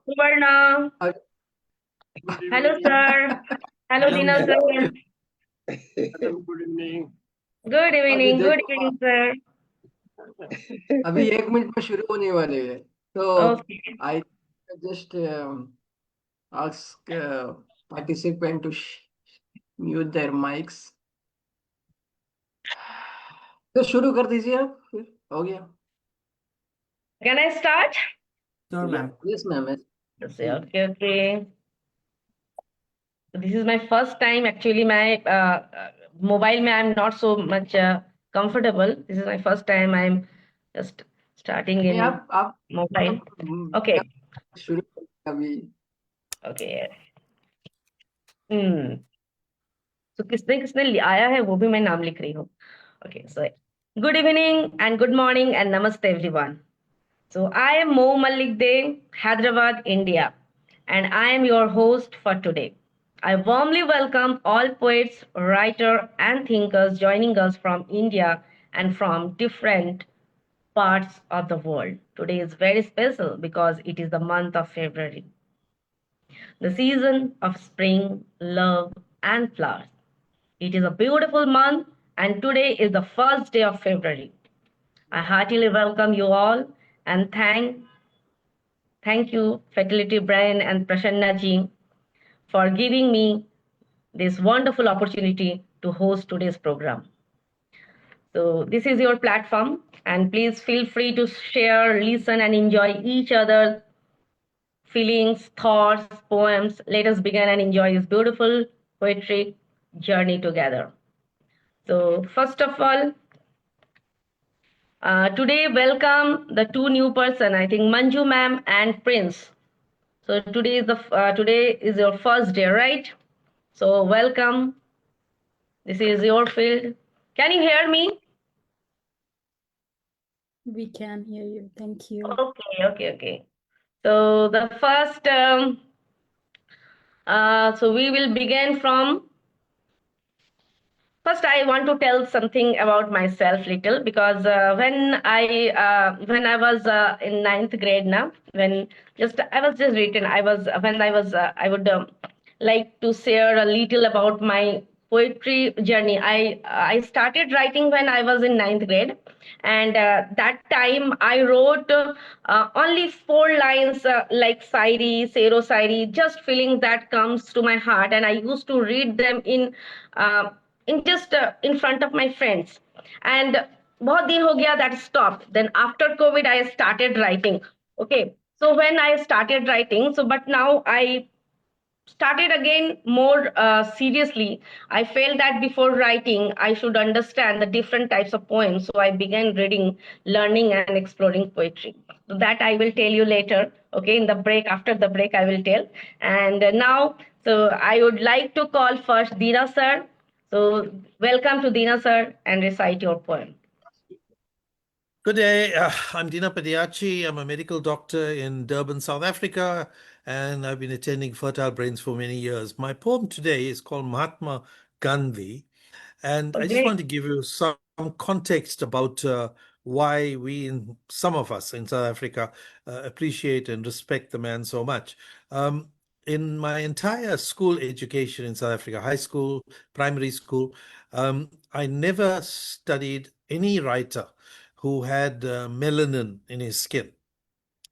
Swarna. Hello, sir. Hello, Deena sir. Good evening. Good evening. Good evening, sir. अभी 1 minute में शुरू होने वाले हैं तो Okay. I just ask participant to mute their mics. तो शुरू कर दीजिए आप फिर हो गया. Can I start? Sure, ma'am. Yes, ma'am. Okay. This is my first time. Actually, my mobile में I'm not so much comfortable. This is my first time. I'm just starting in आप mobile. Okay. शुरू अभी. Okay. So किसने किसने आया है वो भी मैं नाम लिख रही हूँ. Okay, so good evening and good morning and namaste everyone. So I am Mou Mallick Dey, Hyderabad, India, and I am your host for today. I warmly welcome all poets, writers, and thinkers joining us from India and from different parts of the world. Today is very special because it is the month of February, the season of spring, love, and flowers. It is a beautiful month, and today is the first day of February. I heartily welcome you all and thank you, Faculty Brian and Prasanna ji, for giving me this wonderful opportunity to host today's program. So this is your platform, and please feel free to share, listen, and enjoy each other's feelings, thoughts, poems. Let us begin and enjoy this beautiful poetry journey together. So first of all, today welcome the two new person. I think Manju ma'am and Prince. So today is your first day, right? So welcome. This is your field. Can you hear me? We can hear you. Thank you. Okay. So the first, so we will begin from. First, I want to tell something about myself little because when I was in ninth grade now, I was just written. I would like to share a little about my poetry journey. I started writing when I was in ninth grade, and that time I wrote only 4 lines like Sairi, Sero Sairi, just feeling that comes to my heart, and I used to read them in just in front of my friends. And बहुत दिन हो गया that stopped. Then after COVID, I started writing. Okay, so when I started writing, but now I started again more seriously. I felt that before writing, I should understand the different types of poems. So I began reading, learning, and exploring poetry. So that I will tell you later. Okay, in the break, after the break, I will tell. And now, so I would like to call first Deena sir. So welcome to Deena sir and recite your poem. Good day. I'm Deena Padayachee. I'm a medical doctor in Durban, South Africa, and I've been attending Fertile Brains for many years. My poem today is called Mahatma Gandhi, and I just want to give you some context about why some of us in South Africa appreciate and respect the man so much. In my entire school education in South Africa, high school, primary school, I never studied any writer who had melanin in his skin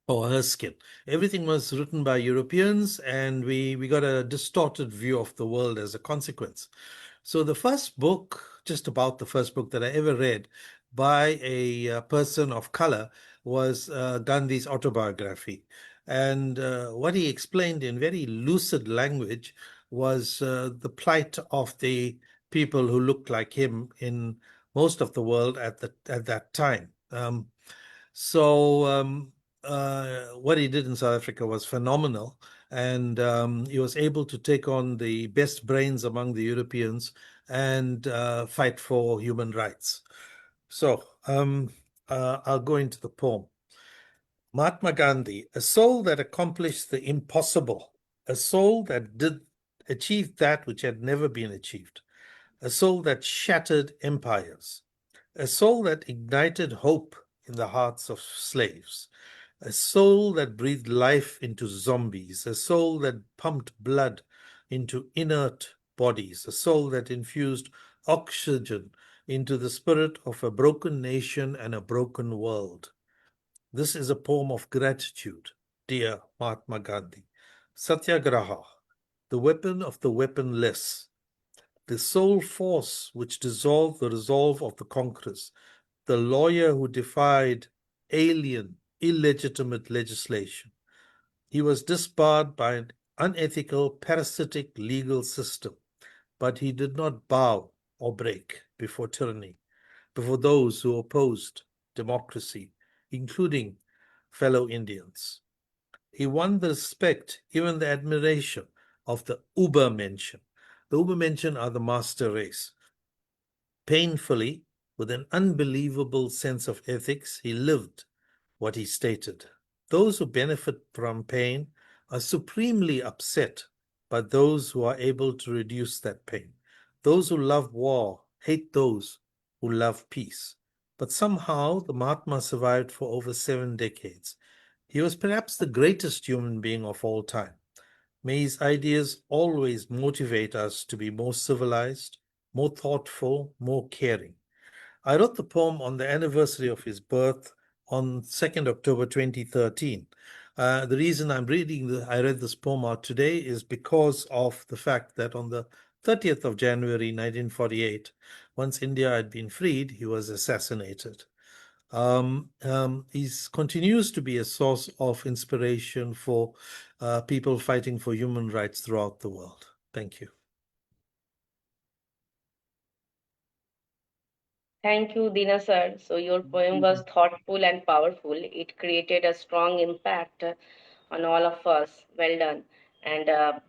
or her skin. Everything was written by Europeans, and we got a distorted view of the world as a consequence. So the first book, just about the first book that I ever read by a person of color was Gandhi's autobiography. And what he explained in very lucid language was the plight of the people who looked like him in most of the world at that time. What he did in South Africa was phenomenal, and he was able to take on the best brains among the Europeans and fight for human rights. So I'll go into the poem. Mahatma Gandhi, a soul that accomplished the impossible, a soul that did achieve that which had never been achieved, a soul that shattered empires, a soul that ignited hope in the hearts of slaves, a soul that breathed life into zombies, a soul that pumped blood into inert bodies, a soul that infused oxygen into the spirit of a broken nation and a broken world. This is a poem of gratitude, dear Mahatma Gandhi. Satyagraha, the weapon of the weaponless, the sole force which dissolved the resolve of the conquerors, the lawyer who defied alien, illegitimate legislation. He was disbarred by an unethical, parasitic legal system, but he did not bow or break before tyranny, before those who opposed democracy, including fellow Indians. He won the respect, even the admiration of the Ubermenschen. The Ubermenschen are the master race. Painfully, with an unbelievable sense of ethics, he lived what he stated. Those who benefit from pain are supremely upset by those who are able to reduce that pain. Those who love war hate those who love peace. But somehow the Mahatma survived for over 7 decades. He was perhaps the greatest human being of all time. May his ideas always motivate us to be more civilized, more thoughtful, more caring. I wrote the poem on the anniversary of his birth on 2nd October 2013. The reason I read this poem out today is because of the fact that on the 30th of January 1948, once India had been freed, he was assassinated. He continues to be a source of inspiration for people fighting for human rights throughout the world. Thank you. Thank you, Dina sir. So your poem was thoughtful and powerful. It created a strong impact on all of us. Well done. And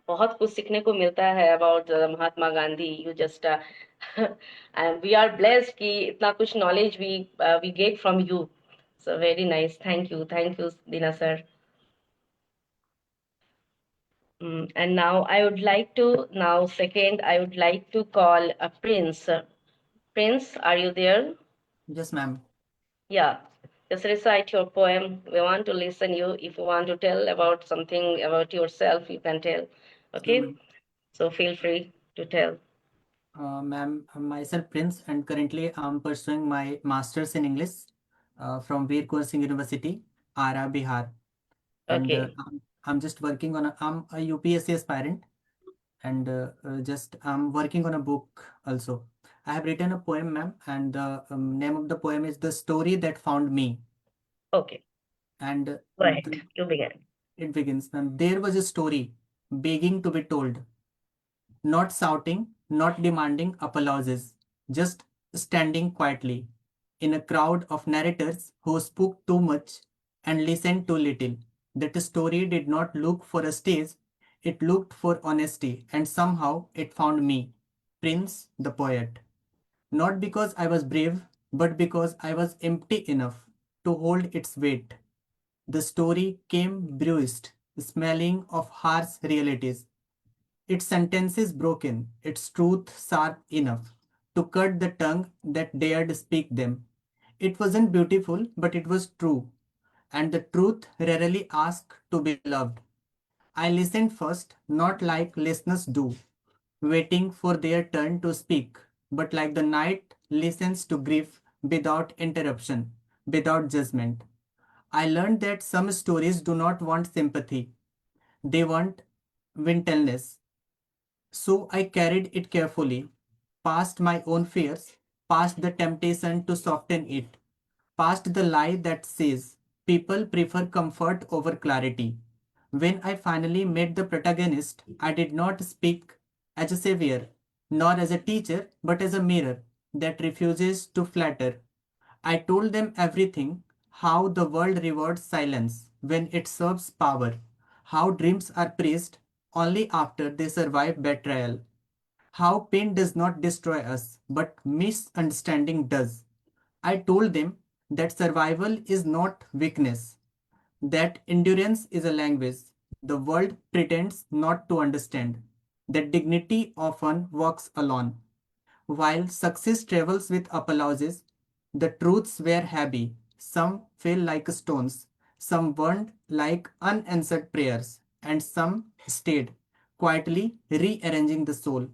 बहुत कुछ सीखने को मिलता है about Mahatma Gandhi. You just and we are blessed कि इतना कुछ knowledge we get from you. So very nice. Thank you, Dina sir. And now I would like to call a Prince. Prince, are you there? Yes, ma'am. Yeah, just recite your poem. We want to listen you. If you want to tell about something about yourself, you can tell. Okay? Ma'am. So feel free to tell. Ma'am, myself Prince, and currently I'm pursuing my master's in English from Veer Kaur Singh University, Ara, Bihar. And Okay. I'm just working on I'm a UPSC aspirant, and just I'm working on a book also. I have written a poem, ma'am, and the name of the poem is The Story That Found Me. Okay. And Go ahead. You begin. it begins, ma'am. There was a story begging to be told, not shouting, not demanding applauses, just standing quietly in a crowd of narrators who spoke too much and listened too little. That story did not look for a stage, it looked for honesty, and somehow it found me, Prince the poet. Not because I was brave, but because I was empty enough to hold its weight. The story came bruised, smelling of harsh realities, its sentences broken, its truth sharp enough to cut the tongue that dared speak them. It wasn't beautiful, but it was true, and the truth rarely asks to be loved. I listened first, not like listeners do, waiting for their turn to speak, but like the night listens to grief without interruption, without judgment. I learned that some stories do not want sympathy, they want gentleness. So I carried it carefully, past my own fears, past the temptation to soften it, past the lie that says people prefer comfort over clarity. When I finally met the protagonist, I did not speak as a savior, nor as a teacher, but as a mirror that refuses to flatter. I told them everything, how the world rewards silence when it serves power, how dreams are praised only after they survive betrayal, how pain does not destroy us, but misunderstanding does. I told them that survival is not weakness, that endurance is a language the world pretends not to understand, that dignity often walks alone. While success travels with applauses, the truths were heavy. Some fell like stones. Some burned like unanswered prayers, and some stayed, quietly rearranging the soul.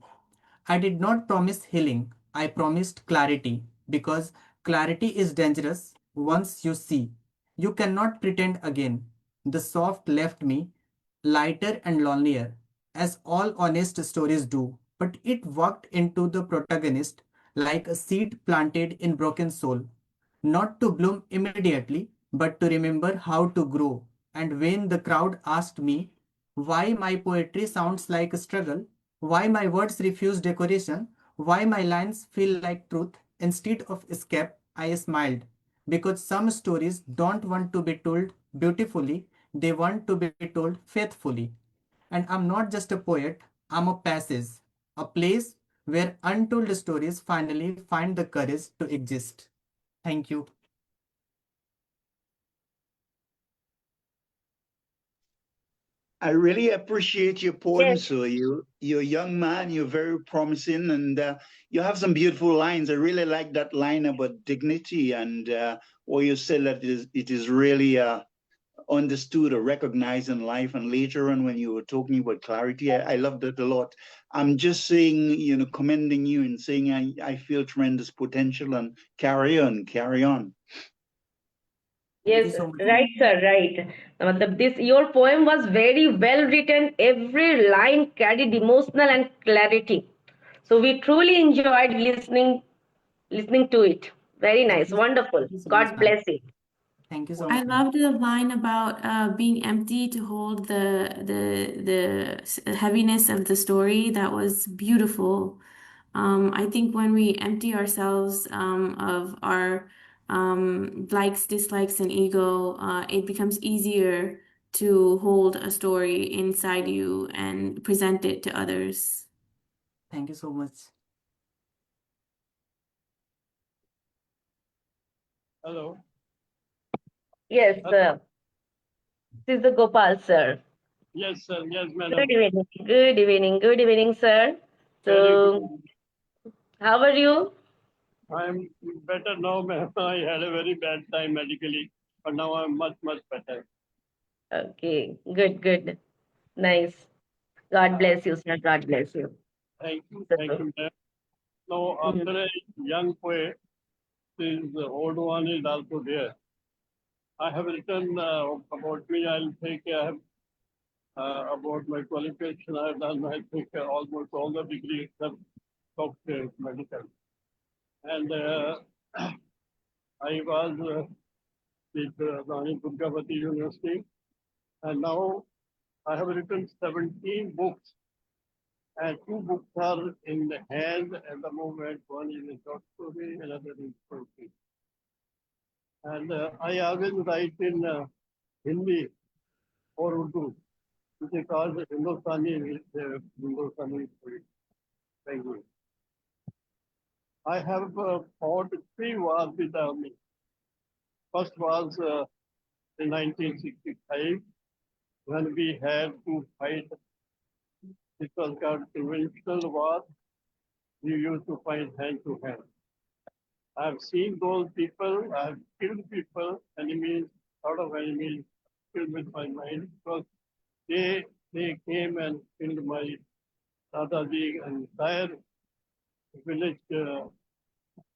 I did not promise healing, I promised clarity, because clarity is dangerous once you see. You cannot pretend again. The soft left me lighter and lonelier, as all honest stories do, but it walked into the protagonist like a seed planted in broken soul, not to bloom immediately, but to remember how to grow. And when the crowd asked me why my poetry sounds like a struggle, why my words refuse decoration, why my lines feel like truth instead of escape, I smiled. Because some stories don't want to be told beautifully, they want to be told faithfully. And I'm not just a poet, I'm a passage, a place where untold stories finally find the courage to exist. Thank you. I really appreciate your poem, Yes. sir. You're a young man. You're very promising, and you have some beautiful lines. I really like that line about dignity, and what you said that it is really understood or recognized in life. And later on, when you were talking about clarity, I love that a lot. I'm just saying, commending you and saying I feel tremendous potential, and carry on, carry on. Thank Yes, you so much. right, sir, right. This your poem was very well written. Every line carried emotional and clarity. So we truly enjoyed listening to it. Very Thank nice, you. wonderful. Thank you so much, God ma'am. bless you. Thank you so I much, ma'am. love the line about being empty to hold the heaviness of the story. That was beautiful. I think when we empty ourselves of our likes, dislikes, and ego, it becomes easier to hold a story inside you and present it to others. Thank you so much. Hello. Yes, sir. This is the Gopal, sir. Yes, sir. Yes, madam. Good evening. Good evening. Good evening, sir. Very So, good. how are you? I'm better now, ma'am. I had a very bad time medically, but now I'm much, much better. Okay, good, good. Nice. God bless you, sir. God bless you. Thank you, So, ma'am. Now, after a young poet, this old one is also there. I have written about me. I'll take about my qualification. I've done, I think, almost all the degrees except doctor medical. And I was with Rani Durgavati University, and now I have written 17 books, and 2 books are in the hand at the moment. One is in short story, another is poetry. And I always write in Hindi or Urdu, which is called Hindustani language. I have fought 3 wars with the army. First was in 1965, when we had to fight. It was called conventional war. We used to fight hand to hand. I've seen those people, I've killed people, enemies, lot of enemies, killed with my mind, because they came and killed my Dadaji entire village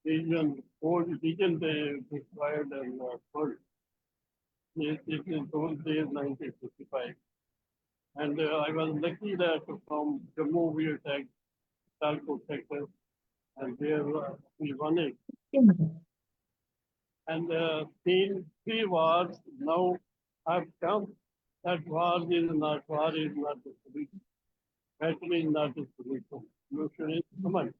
region, whole region they destroyed and burned. This is those days, 1955. And I was lucky that from Jammu we attacked Talco sector, and there we won it. And seen 3 wars now have come. That war is not the solution. Battle is not the solution. Solution is Aman.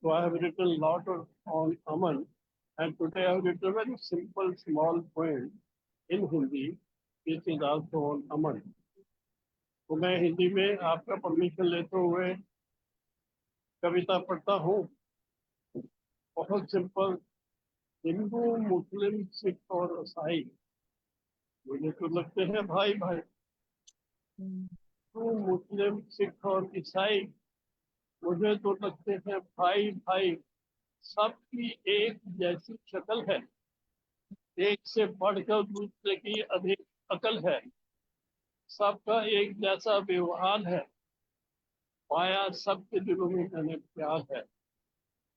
So I have written a lot on Aman, and today I have written a very simple, small poem in Hindi. This is also on Aman. तो मैं हिंदी में आपका permission लेते हुए कविता पढ़ता हूँ. बहुत simple. Hindu, मुस्लिम, सिख और ईसाई मुझे तो लगते हैं भाई भाई. हिंदू, मुस्लिम, सिख और ईसाई मुझे तो लगते हैं भाई भाई. सबकी एक जैसी शक्ल है, एक से बढ़कर दूसरे की अधिक अकल है, सबका एक जैसा व्यवहार है, पाया सबके दिलों में मैंने प्यार है।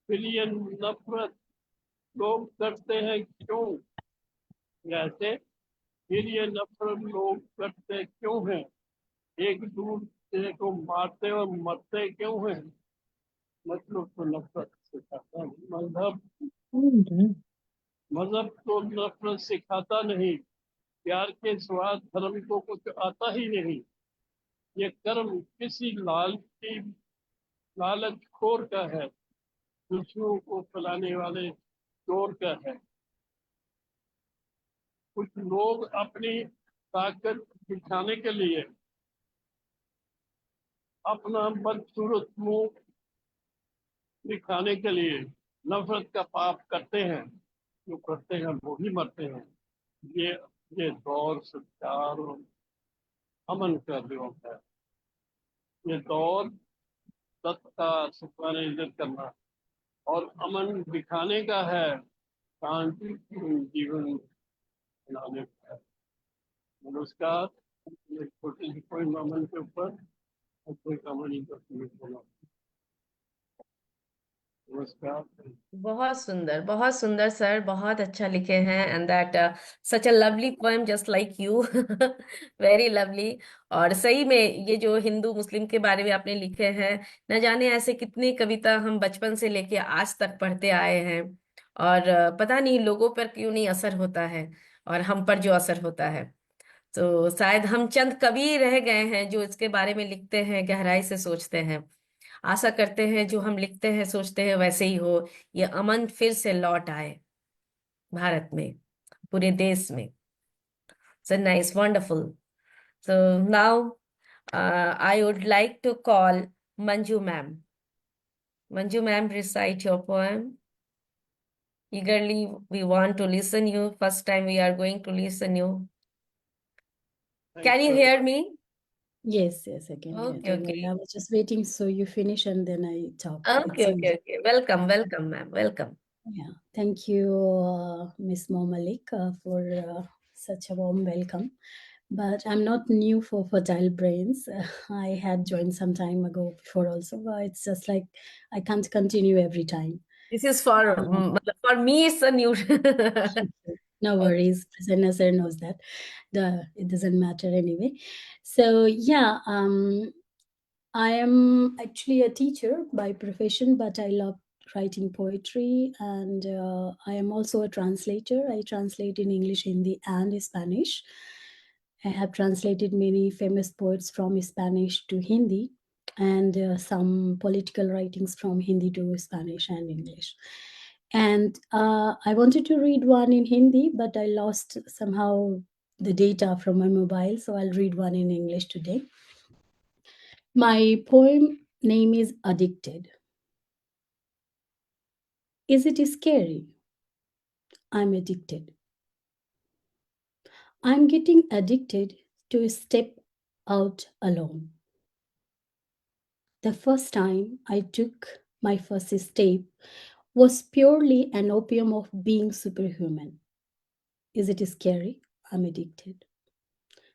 फिर ये नफरत लोग करते हैं क्यों ऐसे, फिर ये नफरत लोग करते क्यों हैं, एक दूसरे को मारते और मरते क्यों हैं। मतलब तो नफरत सिखाता है, मजहब तो नफरत सिखाता नहीं, प्यार के सिवा धर्म को कुछ आता ही नहीं। ये कर्म किसी लालच खोर का है, खुशियों को फैलाने वाले चोर का है। कुछ लोग अपनी ताकत दिखाने के लिए अपना बदसूरत मुंह दिखाने के लिए नफरत का पाप करते हैं, जो करते हैं वो ही मरते हैं। ये ये दौर सत्कार और अमन का योग है। ये दौर सत्ता सत्कार इज्जत करना और अमन दिखाने का है, शांति जीवन बनाने का है। नमस्कार। ये छोटे से कोई मामन के ऊपर और कोई कहानी करती बोला। नमस्कार। बहुत सुंदर सर, बहुत अच्छा लिखे हैं and that such a lovely poem just like you, very lovely. और सही में ये जो हिंदू मुस्लिम के बारे में आपने लिखे हैं, न जाने ऐसे कितनी कविता हम बचपन से लेके आज तक पढ़ते आए हैं, और पता नहीं लोगों पर क्यों नहीं असर होता है, और हम पर जो असर होता है, तो शायद हम चंद कवि रह गए हैं जो इसके बारे में लिखते हैं, गहराई से सोचते हैं। आशा करते हैं जो हम लिखते हैं सोचते हैं वैसे ही हो, ये अमन फिर से लौट आए भारत में, पूरे देश में। So nice, wonderful. So now I would like to call Manju ma'am. Manju ma'am, recite your poem. Eagerly we want to listen you. First time we are going to listen you. Can you hear me? Yes, I can hear. Okay, Don't worry. okay. I was just waiting so you finish and then I talk. Okay, okay, okay. Welcome, welcome, ma'am. Welcome. Yeah. Thank you, Miss Mou Mallick, for such a warm welcome. But I'm not new for Fertile Brains. I had joined some time ago before also, but it's just like I can't continue every time. This is for me, it's a new. No Okay. worries. Prasanna sir knows that. It doesn't matter anyway. So yeah, I am actually a teacher by profession, but I love writing poetry, and I am also a translator. I translate in English, Hindi, and Spanish. I have translated many famous poets from Spanish to Hindi, and some political writings from Hindi to Spanish and English. And I wanted to read one in Hindi, but I lost somehow the data from my mobile, so I'll read one in English today. My poem name is Addicted. Is it scary? I'm addicted. I'm getting addicted to step out alone. The first time I took my first step was purely an opium of being superhuman. Is it scary? I'm addicted.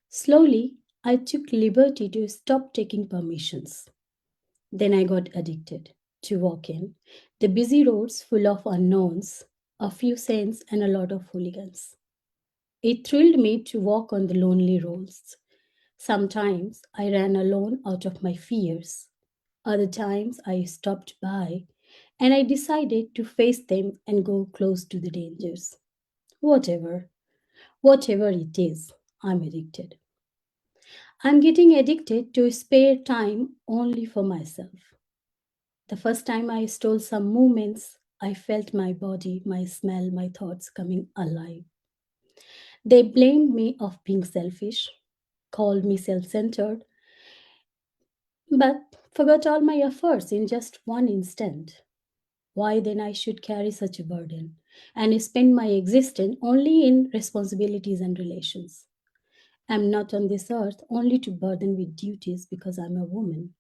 Slowly, I took liberty to stop taking permissions. Then I got addicted to walking the busy roads full of unknowns, a few saints, and a lot of hooligans. It thrilled me to walk on the lonely roads. Sometimes I ran alone out of my fears. Other times I stopped by and I decided to face them and go close to the dangers. Whatever it is, I'm addicted. I'm getting addicted to spare time only for myself. The first time I stole some moments, I felt my body, my smell, my thoughts coming alive. They blamed me of being selfish, called me self-centered, but forgot all my efforts in just one instant. Why then I should carry such a burden and spend my existence only in responsibilities and relations? I'm not on this earth only to burden with duties because I'm a woman.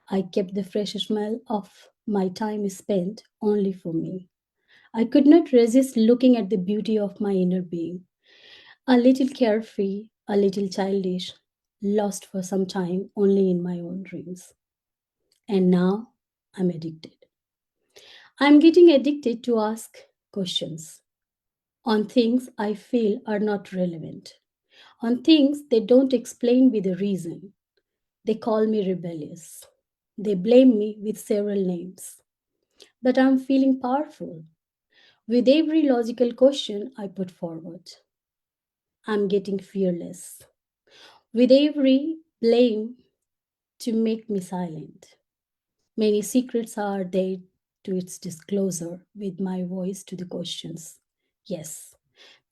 I kept the fresh smell of my time spent only for me. I could not resist looking at the beauty of my inner being. A little carefree, a little childish, lost for some time only in my own dreams. And now I'm addicted. I'm getting addicted to ask questions on things I feel are not relevant, on things they don't explain with a reason. They call me rebellious. They blame me with several names. But I'm feeling powerful. With every logical question I put forward, I'm getting fearless. With every blame to make me silent, many secrets are there to its disclosure with my voice to the questions. Yes,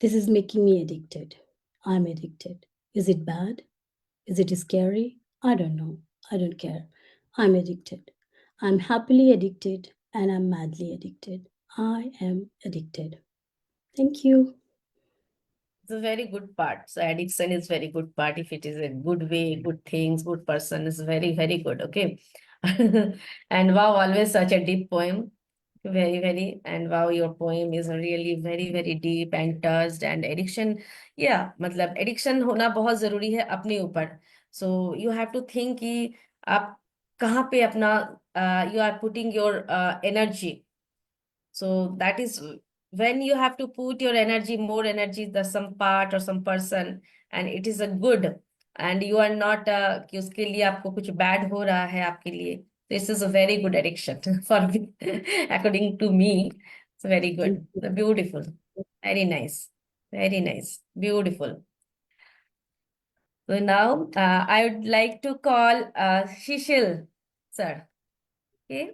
this is making me addicted. I'm addicted. Is it bad? Is it scary? I don't know. I don't care. I'm addicted. I'm happily addicted and I'm madly addicted. I am addicted. Thank you. It's a very good part. So addiction is very good part. If it is a good way, good things, good person is very, very good. Okay. And wow, always such a deep poem. Very, very. And wow, your poem is really very, very deep and touched. And addiction, yeah, मतलब addiction होना बहुत जरूरी है अपने ऊपर. So you have to think कि आप कहाँ पे अपना you are putting your energy. So that is when you have to put your energy, more energy, the some part or some person, and it is a good, and you are not कि उसके लिए आपको कुछ bad हो रहा है आपके लिए. This is a very good addiction for me, according to me. It's very Thank good, you. beautiful, very nice, beautiful. So now I would like to call Shishil, sir. Okay.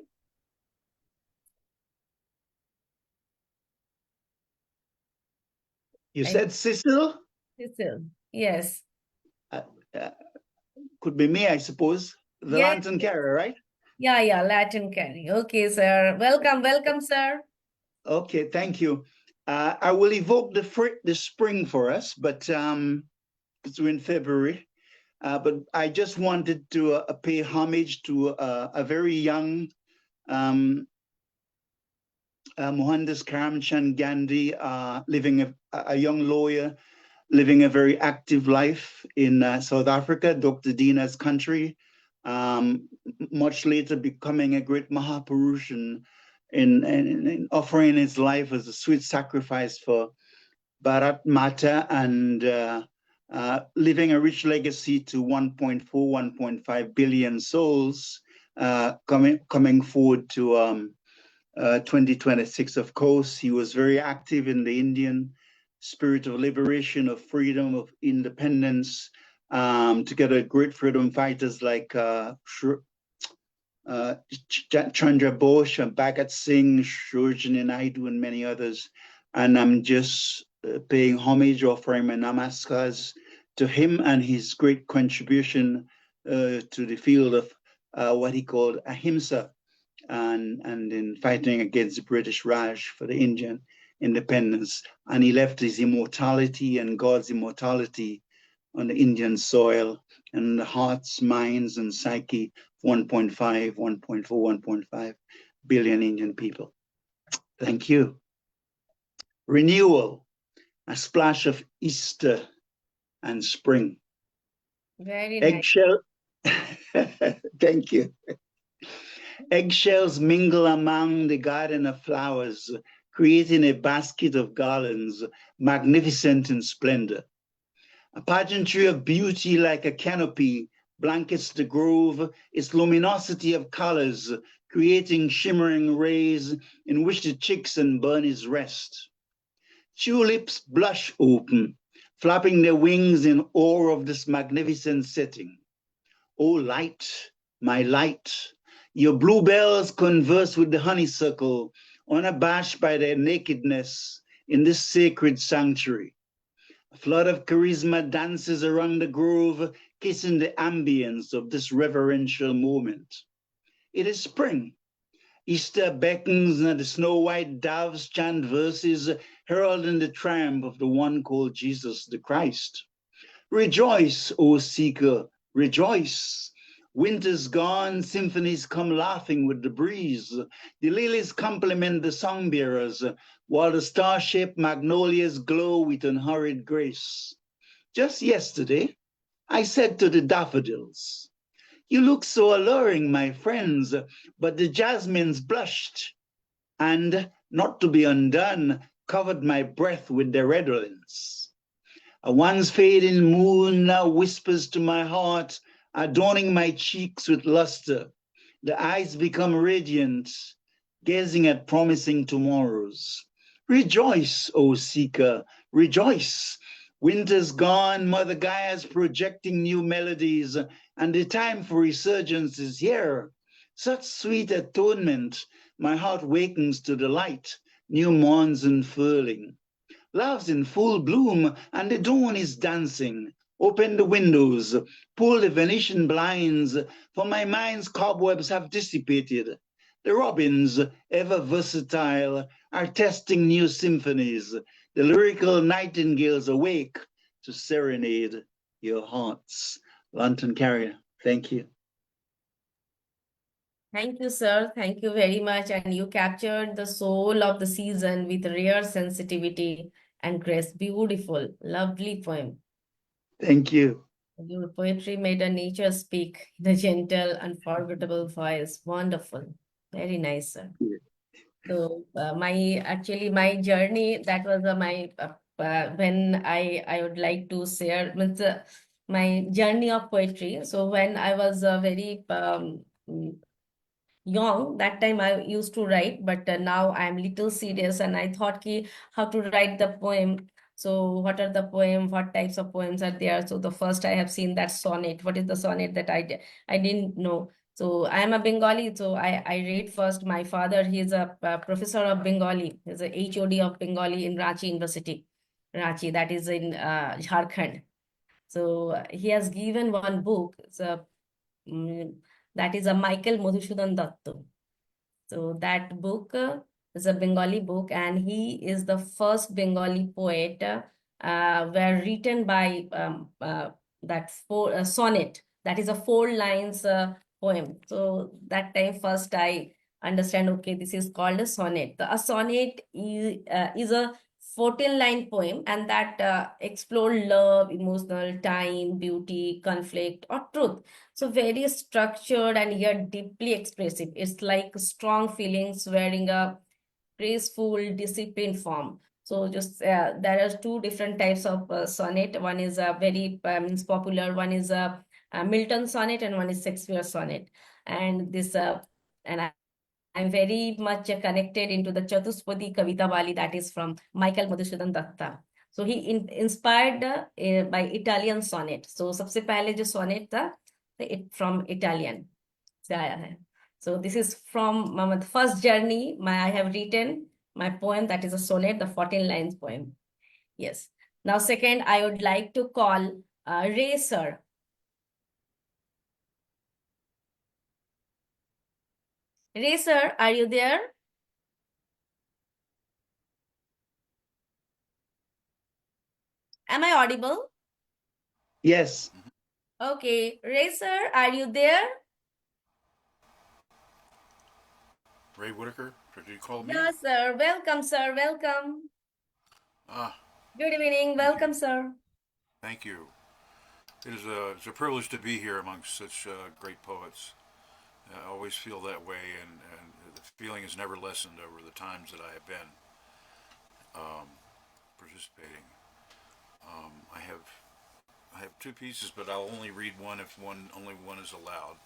You said Cecil? Shishil, yes. Uh, uh, could be me, I suppose. The Yes. lantern carrier, right? Yeah, Latin carry. Okay, sir. Welcome, sir. Okay, thank you. I will evoke the spring for us, but it's in February. But I just wanted to pay homage to a very young Mohandas Karamchand Gandhi, living a young lawyer, living a very active life in South Africa, Dr. Deena's country, much later becoming a great Mahapurush in offering his life as a sweet sacrifice for Bharat Mata and leaving a rich legacy to 1.4, 1.5 billion souls coming forward to 2026, of course. He was very active in the Indian spirit of liberation, of freedom, of independence, together with great freedom fighters like Chandra Bose and Bhagat Singh, Sarojini Naidu, and many others. And I'm just paying homage, offering my namaskars to him and his great contribution to the field of what he called ahimsa, and in fighting against the British Raj for the Indian independence. And he left his immortality and God's immortality on the Indian soil and the hearts, minds, and psyche of 1.5, 1.4, 1.5 billion Indian people. Thank you. Renewal, a splash of Easter and spring. Very nice. Eggshell. Thank you. Eggshells mingle among the garden of flowers, creating a basket of garlands, magnificent in splendor. A pageantry of beauty like a canopy blankets the grove, its luminosity of colors, creating shimmering rays in which the chicks and bunnies rest. Tulips blush open, flapping their wings in awe of this magnificent setting. O light, my light, your bluebells converse with the honeysuckle, unabashed by their nakedness in this sacred sanctuary. A flood of charisma dances around the grove, kissing the ambience of this reverential moment. It is spring. Easter beckons and the snow-white doves chant verses heralding the triumph of the one called Jesus the Christ. Rejoice, O seeker, rejoice. Winter's gone, symphonies come laughing with the breeze. The lilies compliment the song bearers, while the star-shaped magnolias glow with unhurried grace. Just yesterday, I said to the daffodils, "You look so alluring, my friends," but the jasmines blushed, and, not to be undone, covered my breath with their redolence. A once fading moon now whispers to my heart, adorning my cheeks with luster. The eyes become radiant, gazing at promising tomorrows. Rejoice, O seeker, rejoice. Winter's gone, Mother Gaia's projecting new melodies, and the time for resurgence is here. Such sweet atonement, my heart wakens to the light, new morns unfurling. Love's in full bloom, and the dawn is dancing. Open the windows, pull the Venetian blinds, for my mind's cobwebs have dissipated. The robins, ever versatile, are testing new symphonies. The lyrical nightingales awake to serenade your hearts. Lantern Carrier, thank you. Thank you, sir. Thank you very much. And you captured the soul of the season with rare sensitivity and grace. Beautiful, lovely poem. Thank you. Your poetry made a nature speak in a gentle, unforgettable voice. Wonderful. Very nice, sir. So my journey, that was my when I would like to share means, my journey of poetry. So when I was very young, that time I used to write, but now I am little serious, and I thought ki how to write the poem. So what are the poem? What types of poems are there? So the first I have seen that sonnet. What is the sonnet that I didn't know. So I am a Bengali, so I read first. My father, he is a professor of Bengali. He's a HOD of Bengali in Ranchi University, Ranchi, that is in Jharkhand. So he has given one book. That is a Michael Madhusudan Datto. So that book is a Bengali book, and he is the first Bengali poet were written by that sonnet. That is a 4 lines poem. So that time first I understand, okay, this is called a sonnet. A sonnet is a 14-line poem, and that explore love, emotional, time, beauty, conflict, or truth. So very structured and yet deeply expressive. It's like strong feelings wearing a graceful, disciplined form. So just there are 2 different types of sonnet. One is a very means popular. One is a Milton sonnet, and one is Shakespeare sonnet. And this I'm very much connected into the Chatuspadi Kavita Bali, that is from Michael Madhusudan Datta. So he inspired by Italian sonnet. So सबसे पहले जो sonnet था, it from Italian से आया है. So this is from my first journey. I have written my poem, that is a sonnet, the 14 lines poem. Yes. Now second, I would like to call Ray sir. Ray sir, are you there? Am I audible? Yes. Okay. Ray sir, are you there? Ray Whitaker, did you call me? Yes, sir. Welcome, sir. Welcome. Ah, Good evening. Welcome, sir. thank you. It's a privilege to be here amongst such great poets. I always feel that way, and the feeling has never lessened over the times that I have been participating. I have 2 pieces, but I'll only read one if only one is allowed.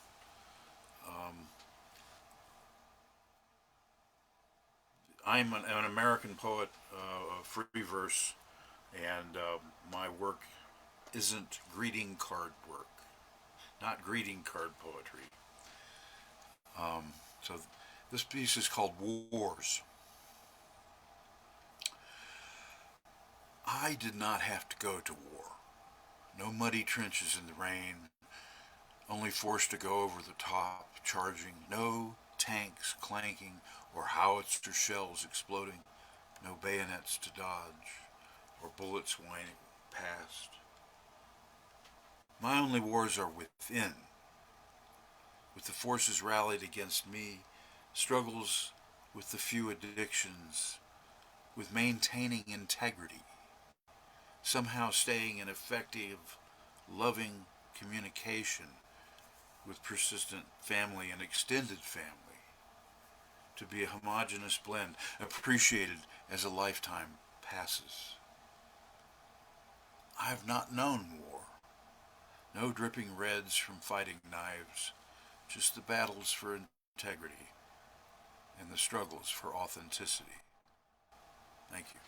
I'm an American poet of free verse, and my work isn't greeting card work, not greeting card poetry. So this piece is called Wars. I did not have to go to war. No muddy trenches in the rain, only forced to go over the top, charging. No tanks clanking or howitzer shells exploding. No bayonets to dodge or bullets whining past. My only wars are within, with the forces rallied against me, struggles with the few addictions, with maintaining integrity, somehow staying in effective, loving communication with persistent family and extended family, to be a homogeneous blend, appreciated as a lifetime passes. I have not known war. No dripping reds from fighting knives, just the battles for integrity and the struggles for authenticity. Thank you.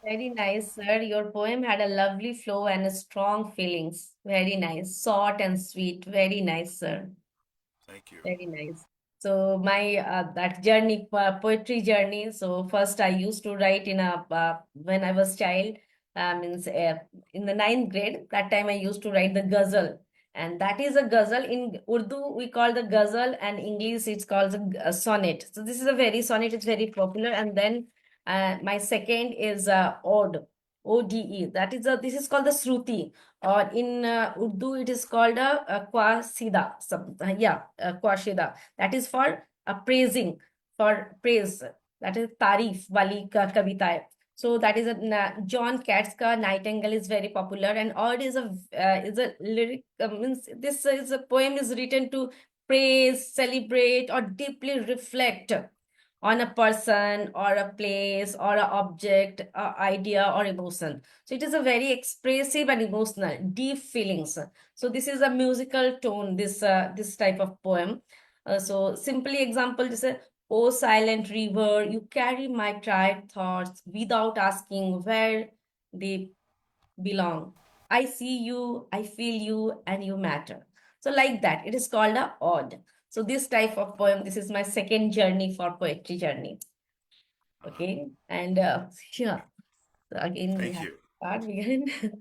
Very nice, sir. Your poem had a lovely flow and strong feelings. Very nice. Short and sweet. Very nice, sir. Thank you. Very nice. So my that journey, poetry journey. So first I used to write in a when I was child, means in the ninth grade. That time I used to write the ghazal, and that is a ghazal. In Urdu we call the ghazal, and English it's called a sonnet. So this is a very sonnet. It's very popular. And then my second is ode, ODE. That is a this is called the Shruti, or in Urdu it is called a Qasida. Qasida. That is for praising, for praise. That is Tarif wali kavita hai. So that is a John Keats ka Nightingale is very popular, and ode is a lyric means this is a poem is written to praise, celebrate, or deeply reflect on a person or a place or an object, a idea or emotion. So it is a very expressive and emotional, deep feelings. So this is a musical tone, this type of poem. So simply example, just a oh silent river, you carry my tired thoughts without asking where they belong. I see you, I feel you, and you matter. So like that, it is called a ode. So this type of poem, this is my second journey for poetry journey. Okay, and yeah, so again we Thank have you. to start again.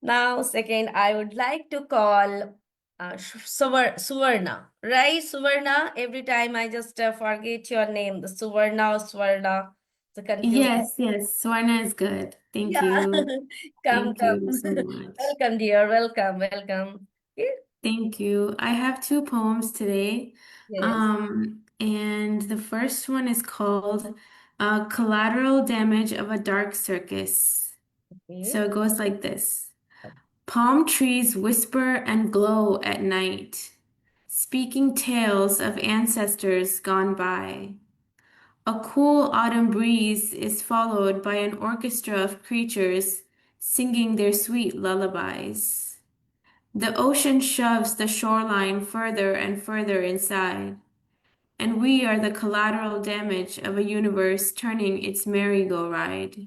Now, second, I would like to call Suvarna, right? Suvarna. Every time I just forget your name, the Suvarna or Swarna. So confused. Yes, Swarna is good. Thank Yeah, you. come, Thank you come. so much. Welcome, dear. Welcome, welcome. Okay. Thank you. I have two poems today. Yes. And the first one is called Collateral Damage of a Dark Circus. Okay. So it goes like this. Palm trees whisper and glow at night, speaking tales of ancestors gone by. A cool autumn breeze is followed by an orchestra of creatures singing their sweet lullabies. The ocean shoves the shoreline further and further inside, and we are the collateral damage of a universe turning its merry-go-ride,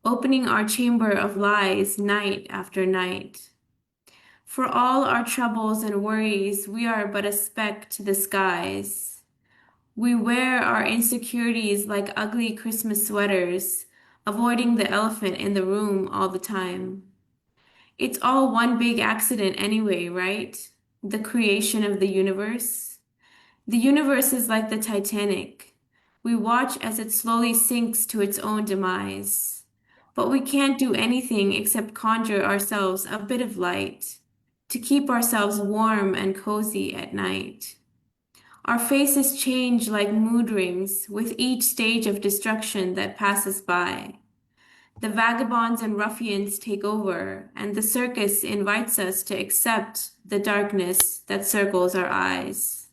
opening our chamber of lies night after night. For all our troubles and worries, we are but a speck to the skies. We wear our insecurities like ugly Christmas sweaters, avoiding the elephant in the room all the time. It's all one big accident anyway, right? The creation of the universe. The universe is like the Titanic. We watch as it slowly sinks to its own demise. But we can't do anything except conjure ourselves a bit of light to keep ourselves warm and cozy at night. Our faces change like mood rings with each stage of destruction that passes by. The vagabonds and ruffians take over, and the circus invites us to accept the darkness that circles our eyes.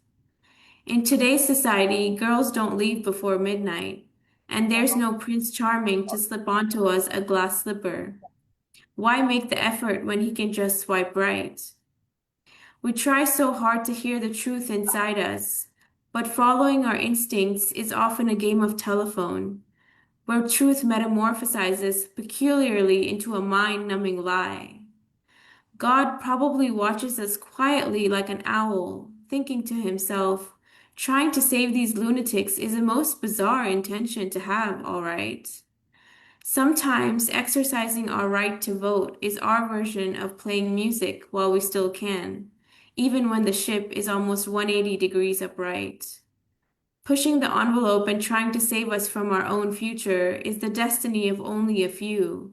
In today's society, girls don't leave before midnight, and there's no Prince Charming to slip onto us a glass slipper. Why make the effort when he can just swipe right? We try so hard to hear the truth inside us, but following our instincts is often a game of telephone, where truth metamorphosizes peculiarly into a mind-numbing lie. God probably watches us quietly like an owl, thinking to himself, trying to save these lunatics is a most bizarre intention to have, all right. Sometimes exercising our right to vote is our version of playing music while we still can, even when the ship is almost 180 degrees upright. Pushing the envelope and trying to save us from our own future is the destiny of only a few.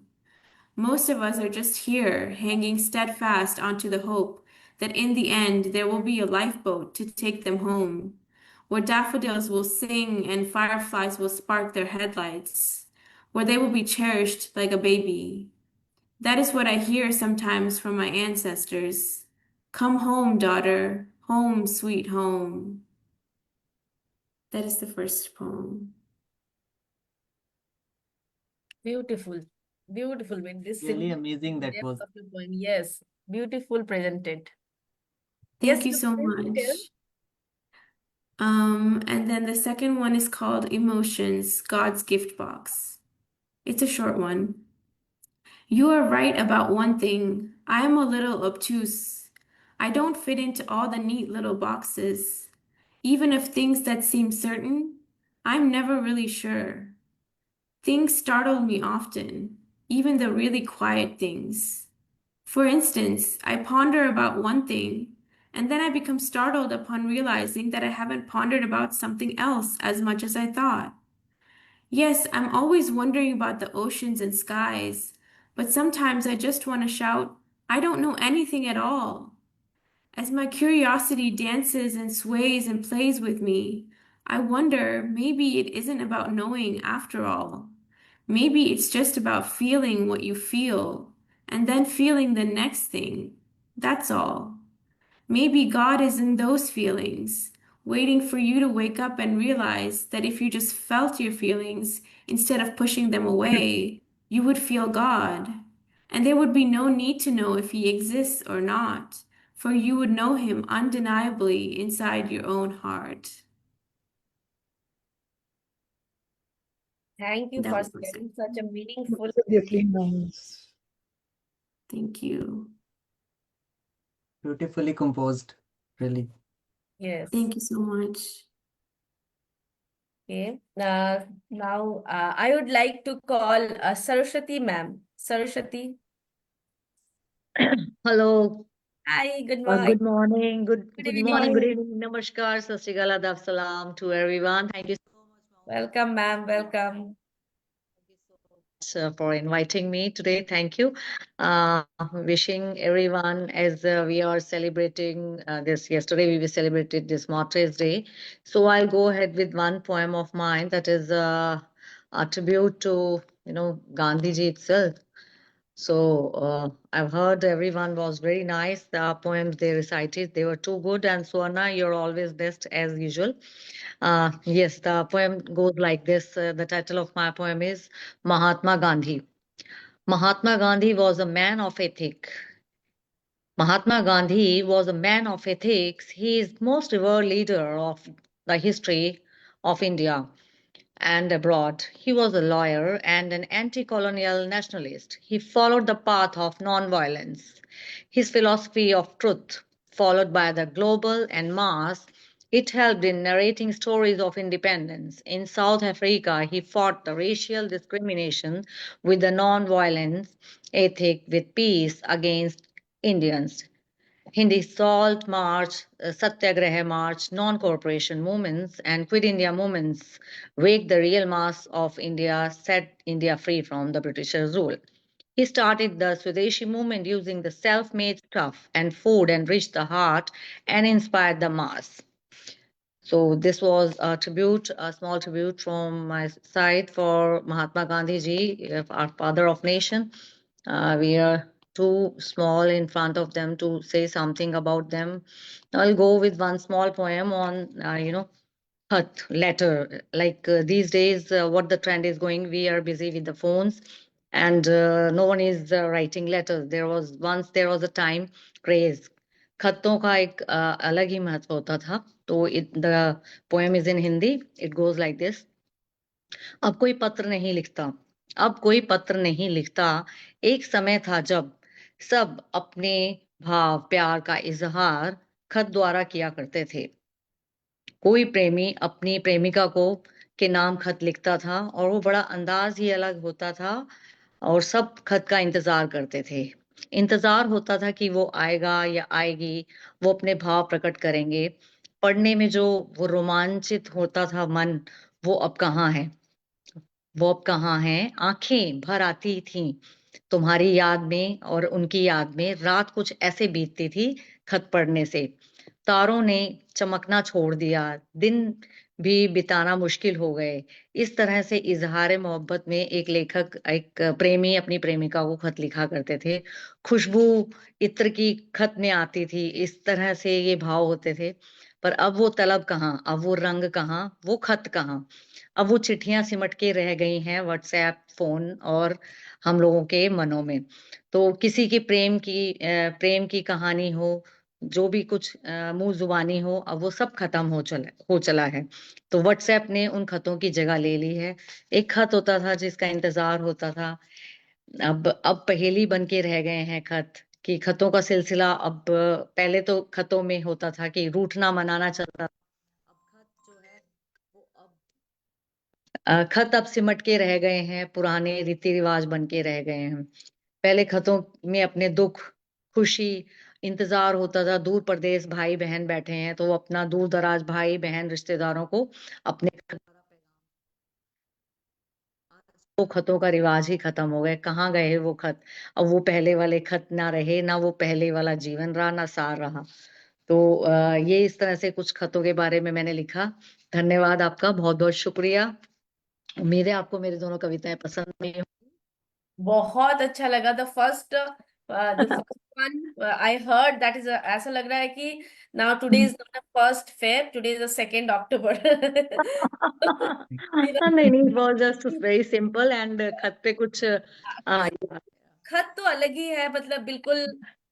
Most of us are just here, hanging steadfast onto the hope that in the end there will be a lifeboat to take them home, where daffodils will sing and fireflies will spark their headlights, where they will be cherished like a baby. That is what I hear sometimes from my ancestors. Come home, daughter, home, sweet home. That is the first poem. Beautiful. Beautiful. When this Really simplicity amazing that depth was. of the poem. Yes. Beautiful presented. Thank Yes, you so please tell. much. And then the second one is called Emotions, God's Gift Box. It's a short one. You are right about one thing. I am a little obtuse. I don't fit into all the neat little boxes. Even of things that seem certain, I'm never really sure. Things startle me often, even the really quiet things. For instance, I ponder about one thing, and then I become startled upon realizing that I haven't pondered about something else as much as I thought. Yes, I'm always wondering about the oceans and skies, but sometimes I just want to shout, I don't know anything at all. As my curiosity dances and sways and plays with me, I wonder maybe it isn't about knowing after all. Maybe it's just about feeling what you feel and then feeling the next thing. That's all. Maybe God is in those feelings, waiting for you to wake up and realize that if you just felt your feelings instead of pushing them away, you would feel God. And there would be no need to know if He exists or not, for you would know Him undeniably inside your own heart. Thank you That for was my sharing second. such a meaningful. Absolutely nice. Thank you. Beautifully composed, really. Yes. Thank you so much. Okay. Now I would like to call Saraswati ma'am. Saraswati. Hello. Hi, good Good morning. morning. Good Good morning. Good evening. evening. Namaskar. Sat Sri Akal, Adab Salam to everyone. Thank you so much, Welcome, ma'am. Welcome. for inviting me today. Thank you. Wishing everyone as we are celebrating this. Yesterday we celebrated this Martyrs Day. So I'll go ahead with one poem of mine that is a tribute to Gandhiji itself. So I've heard everyone was very nice. The poems they recited, they were too good. And Swarna, you're always best as usual. Yes, the poem goes like this. The title of my poem is Mahatma Gandhi. Mahatma Gandhi was a man of ethic. Mahatma Gandhi was a man of ethics. He is most revered leader of the history of India and abroad. He was a lawyer and an anti colonial nationalist. He followed the path of non-violence. His philosophy of truth, followed by the global and mass, it helped in narrating stories of independence. In South Africa, he fought the racial discrimination with the non-violence ethic with peace against Indians. Hindi Salt March, Satyagraha March, non-cooperation movements, and Quit India movements wake the real mass of India, set India free from the Britishers' rule. He started the Swadeshi movement using the self-made stuff and food enriched the heart and inspired the mass. So this was a tribute, a small tribute from my side for Mahatma Gandhi ji, our father of nation. We are too small in front of them to say something about them. I'll go with one small poem on, Khat, letter. Like these days, what the trend is going, we are busy with the phones and no one is writing letters. There was a time craze. खतों का एक अलग ही महत्व होता था. तो the poem is in Hindi. It goes like this. अब कोई पत्र नहीं लिखता. अब कोई पत्र नहीं लिखता. एक समय था जब सब अपने भाव प्यार का इजहार खत द्वारा किया करते थे. कोई प्रेमी अपनी प्रेमिका को के नाम खत लिखता था और वो बड़ा अंदाज ही अलग होता था और सब खत का इंतजार करते थे. इंतजार होता था कि वो आएगा या आएगी, वो अपने भाव प्रकट करेंगे. पढ़ने में जो वो रोमांचित होता था मन, वो अब कहाँ है. वो अब कहाँ है. आंखें भर आती थीं तुम्हारी याद में और उनकी याद में रात कुछ ऐसे बीतती थी खत पढ़ने से। तारों ने चमकना छोड़ दिया, दिन भी बिताना मुश्किल हो गए। इस तरह से इजहार मोहब्बत में एक लेखक, एक प्रेमी अपनी प्रेमिका को खत लिखा करते थे। खुशबू इत्र की खत में आती थी, इस तरह से ये भाव होते थे। पर अब वो तलब कहाँ, अब वो रंग कहाँ, वो खत कहाँ। अब वो चिट्ठियां सिमट के रह गई हैं व्हाट्सएप, फोन और हम लोगों के मनों में। तो किसी के प्रेम की कहानी हो, जो भी कुछ मुंह जुबानी हो, अब वो सब खत्म हो चला है। तो व्हाट्सएप ने उन खतों की जगह ले ली है। एक खत होता था जिसका इंतजार होता था, अब पहेली बन के रह गए हैं खत। कि खतों का सिलसिला अब, पहले तो खतों में होता था कि रूठना मनाना चलता था। अब खत जो है वो खत अब सिमट के रह गए हैं, पुराने रीति रिवाज बन के रह गए हैं। पहले खतों में अपने दुख, खुशी, इंतजार होता था। दूर परदेश भाई बहन बैठे हैं तो वो अपना दूर दराज भाई बहन रिश्तेदारों को अपने खत द्वारा पैगाम। आज वो खतों का रिवाज ही खत्म हो गए, कहाँ गए वो खत। अब वो पहले वाले खत ना रहे, ना वो पहले वाला जीवन रहा, ना सार रहा। तो ये इस तरह से कुछ खतों के बारे में मैंने लिखा। धन्यवाद आपका, बहुत बहुत शुक्रिया। उम्मीद है आपको मेरी दोनों कविताएं पसंद आई होंगी। बहुत अच्छा लगा। The first one I heard, that is, ऐसा लग रहा है कि now today is not 1 Feb, today is 2 October। नहीं नहीं, it was just very simple and खत पे कुछ खत तो अलग ही है, मतलब बिल्कुल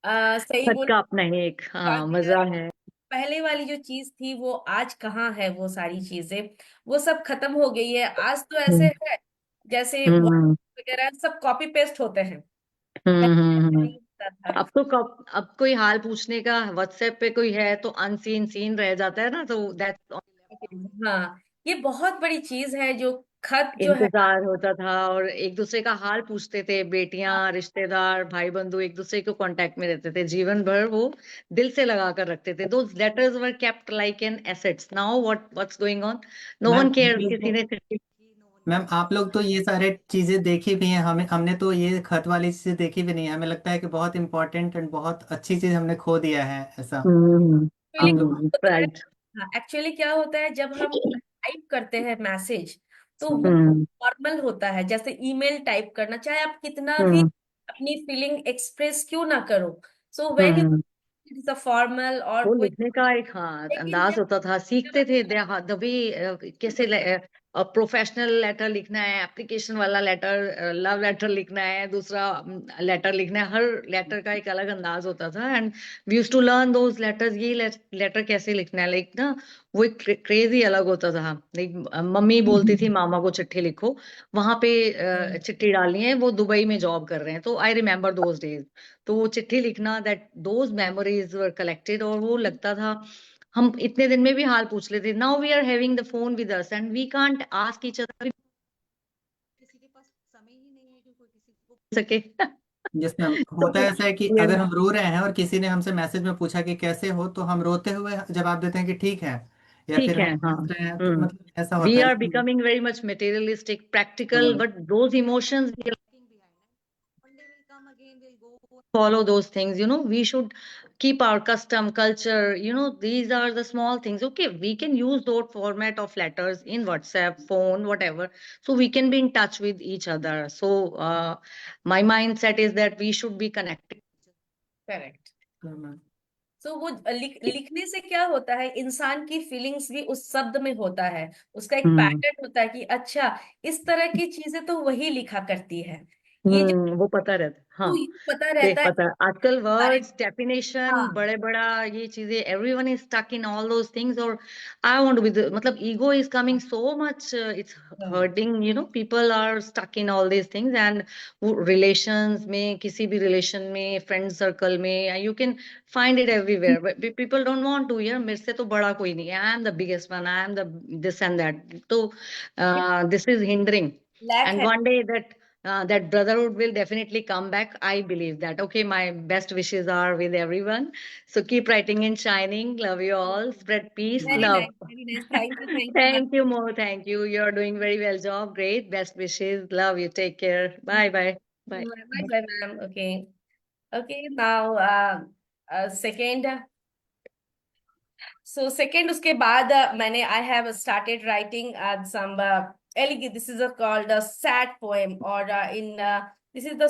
सही खत बोल। का अपना ही एक मजा है। पहले वाली जो चीज थी वो आज कहाँ है, वो सारी चीजें वो सब खत्म हो गई है। आज तो ऐसे हम्म है जैसे हम्म वगैरह सब कॉपी पेस्ट होते हैं। हम्म पहले ऐसा हम्म। नहीं होता था। अब तो अब कोई हाल पूछने का व्हाट्सएप पे कोई है तो अनसीन सीन रह जाता है ना, तो दैट्स हाँ, ये बहुत बड़ी चीज है जो खत जो है। इंतजार होता था और एक दूसरे का हाल पूछते थे, बेटियां, रिश्तेदार, भाई बंधु एक दूसरे के कांटेक्ट में रहते थे जीवन भर, वो दिल से लगा कर रखते थे। Those letters were kept like an assets. Now what's going on, no ma'am one आप केयर। लोग किसी तो ने चिट्ठी लिखी, no one मैम आप लोग तो cares। ये सारे चीजें देखी भी हैं, हमने तो ये खत वाली चीजें देखी भी नहीं है। हमें लगता है कि बहुत इंपॉर्टेंट एंड बहुत अच्छी चीज हमने खो दिया है ऐसा। आप लोग होता है। राइट। हाँ, एक्चुअली क्या होता है जब हम टाइप करते हैं मैसेज, तो वो हम्म फॉर्मल होता है, जैसे ईमेल टाइप करना, चाहे आप कितना भी हम्म अपनी फीलिंग एक्सप्रेस क्यों ना करो, so when it hmm. Is a formal और वो कोई। लिखने का एक लेकिन अंदाज जब होता था, सीखते थे द वे कैसे प्रोफेशनल लेटर लिखना है, एप्लीकेशन वाला लेटर, लव लेटर लिखना है, दूसरा लेटर लिखना है। हर लेटर का एक अलग अंदाज होता था and we used to learn those letters. ये लेटर कैसे लिखना है, लाइक ना वो एक क्रेज ही अलग होता था। लाइक मम्मी बोलती थी मामा को चिट्ठी लिखो, वहां पे चिट्ठी डालनी है, वो दुबई में जॉब कर रहे हैं। तो आई रिमेम्बर दोज डेज। तो वो चिट्ठी लिखना, that those memories were collected, और वो लगता था हम इतने दिन में भी हाल पूछ लेते। Now we are having the phone with us and we can't ask each other. किसी के पास समय ही नहीं है कि कोई किसी को पूछ सके। जिस मैम होता है ऐसा है कि ये अगर हम रो रहे हैं और किसी ने हमसे मैसेज में पूछा कि कैसे हो, तो हम रोते हुए जवाब देते हैं कि ठीक है, या ठीक फिर है, हम हाँ। हंस रहे हैं, तो हम्म। मतलब ऐसा वी होता है आर लेकिन becoming very much materialistic, practical, हाँ, but those emotions we are lacking behind. One day will come again, we'll go follow those things. We should keep our custom, culture. These are the small things. Okay, we can use those format of letters in WhatsApp, phone, whatever, so we can be in touch with each other. So, my mindset is that we should be connected. Correct. हाँ, ma'am. सो वो लिखने से क्या होता है, इंसान की feelings भी उस शब्द में होता है, उसका एक हम्म पैटर्न होता है कि अच्छा, इस तरह की चीजें तो वही लिखा करती है। ये जो वो पता रहता, हाँ। पता देख, रहता है पता आजकल बारे वर्ड्स, में। डेफिनेशन, हाँ बड़े बड़ा ये चीजें, everyone is stuck in all those things. और आई वांट टू बी, मतलब ego is coming so much, it's हाँ hurting, people are stuck in all these things. And relations में, किसी भी रिलेशन में, फ्रेंड सर्कल में, you can find it everywhere. People don't want to, यार मेरे से तो बड़ा कोई नहीं है, I am the biggest one, I am the this and that. तो this is hindering. Lack And है। one day that brotherhood will definitely come back. I believe that. Okay, my best wishes are with everyone. So keep writing and shining. Love you all. Spread peace, very love. Nice, very nice, thank you ma'am. Thank you, Mo. Thank you. You're doing very well job. Great. Best wishes. Love you. Take care. Bye bye. Bye. Bye, ma'am. Okay. Okay. Now, second. So second, उसके बाद मैंने I have started writing some elegy. This is called a sad poem, or this is the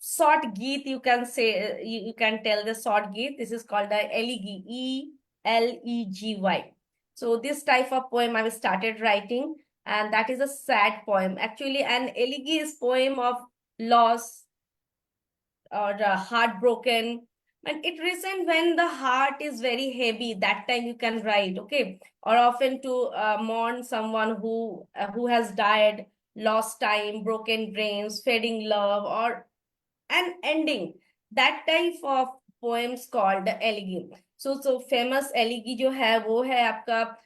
short geet. You can say you can tell the short geet. This is called a elegy. ELEGY. So this type of poem I started writing, and that is a sad poem. Actually, an elegy is poem of loss or heartbroken, and it written when the heart is very heavy. That time you can write, okay, or often to mourn someone who has died, lost time, broken dreams, fading love, or an ending. That type of poems called elegy. So famous elegy जो है वो है आपका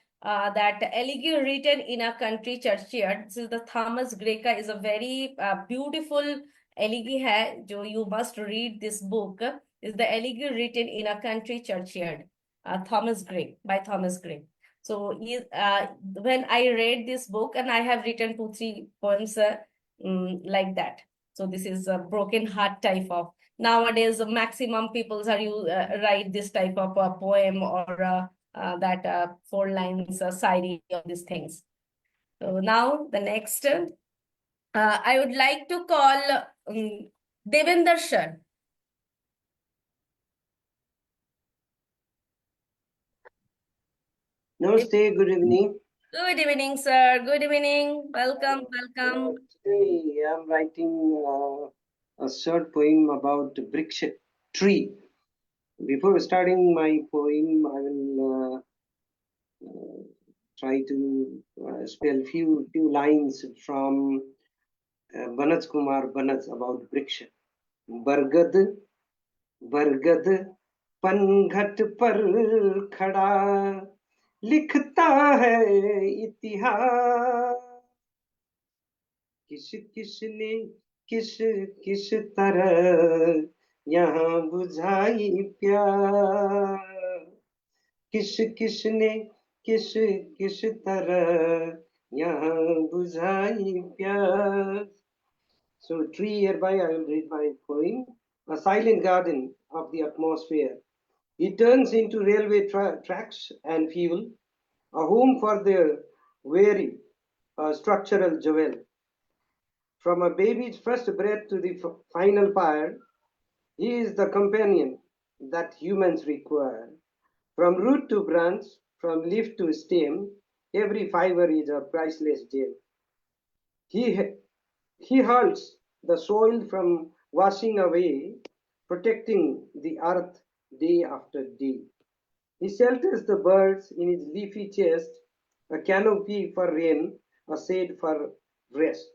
that elegy written in a country churchyard. This is the Thomas Gray का is a very beautiful elegy है जो you must read this book. Is the elegy written in a country churchyard, Thomas Gray, by Thomas Gray. So when I read this book, and I have written 2-3 poems like that. So this is a broken heart type of. Nowadays, the maximum people are write this type of poem, or that 4 lines side of these things. So now the next, I would like to call Debendra Shah. Namaste, good evening. Good evening, sir. Good evening. Welcome, welcome. Today I'm writing a short poem about the Vriksha tree. Before starting my poem, I will try to spell few lines from Banaj Kumar Banaj about Vriksha. Bargad, Bargad, पनघट पर खड़ा लिखता है इतिहास किस किसने किस किस तरह यहाँ बुझाई प्यार किस किसने किस किस तरह यहाँ बुझाई प्यार. So tree hereby I will read my poem. A silent garden of the atmosphere. It turns into railway tracks and fuel, a home for the weary, a structural jewel. From a baby's first breath to the final pyre, he is the companion that humans require. From root to branch, from leaf to stem, every fiber is a priceless gem. He halts the soil from washing away, protecting the earth day after day. He shelters the birds in his leafy chest, a canopy for rain, a shade for rest.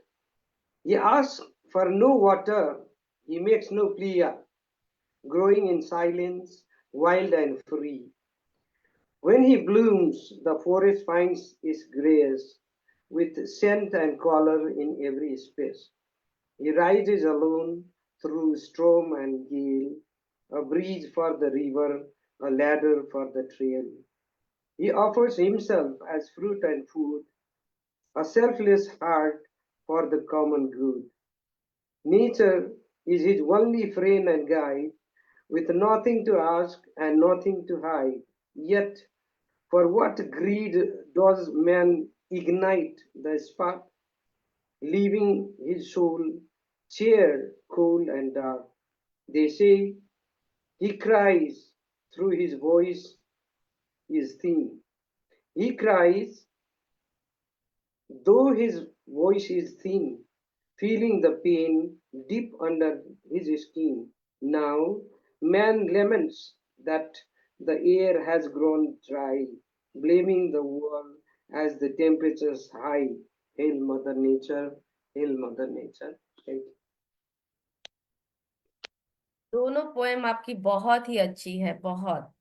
He asks for no water, he makes no plea, growing in silence, wild and free. When he blooms, the forest finds its grace, with scent and color in every space. He rises alone through storm and gale, a bridge for the river, a ladder for the trail. He offers himself as fruit and food, a selfless heart for the common good. Nature is his only friend and guide, with nothing to ask and nothing to hide. Yet, for what greed does man ignite the spark, leaving his soul charred, cold, and dark? They say he cries through his voice is thin. He cries, though his voice is thin, feeling the pain deep under his skin. Now, man laments that the air has grown dry, blaming the world as the temperatures high. Hail Mother Nature, hail Mother Nature. Thank you. दोनों poem आपकी बहुत ही अच्छी है, बहुत.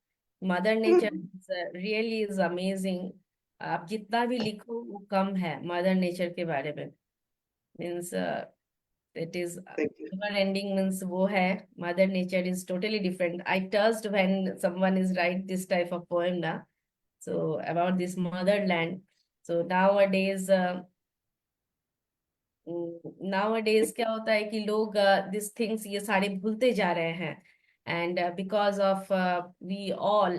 Mother nature really is amazing. आप जितना भी लिखो वो कम है मदर नेचर के बारे में. Means it is never ending. Means वो है mother nature is totally different. I touched when someone is right this type of poem ना, so about this motherland. So nowadays nowadays क्या होता है कि लोग these things ये सारे भूलते जा रहे हैं, and because of we all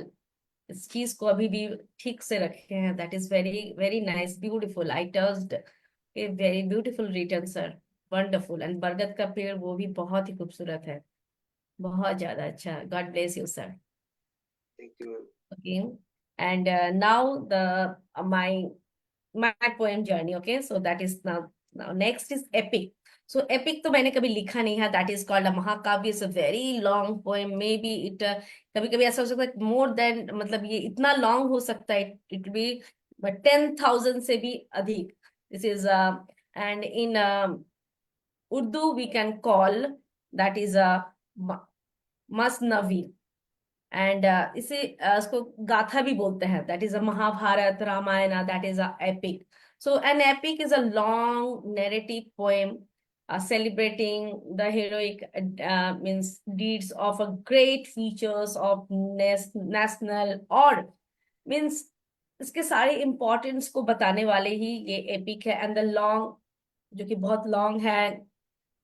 इस चीज को अभी भी ठीक से रखे हैं. That is very very nice, beautiful. I touched a very beautiful written, sir. Wonderful. And बरगद का पेड़ वो भी बहुत ही खूबसूरत है, बहुत ज्यादा अच्छा. God bless you, sir. Thank you. Okay. And now the my poem journey. Okay, so that is now next is epic. So epic तो मैंने कभी लिखा नहीं है. That is called a महाकाव्य. It's a very long poem. Maybe it कभी कभी ऐसा हो सकता है more than, मतलब ये इतना long हो सकता है. It will be but 10,000 से भी अधिक. This is and in Urdu we can call that is a masnavi. And इसे इसको गाथा भी बोलते हैं. That is a Mahabharata, Ramayana, that is a epic. So an epic is a long narrative poem celebrating the heroic means deeds of a great features of national or means इसके सारे importance को बताने वाले ही ये एपिक है. एंड द लॉन्ग, जो कि बहुत लॉन्ग है,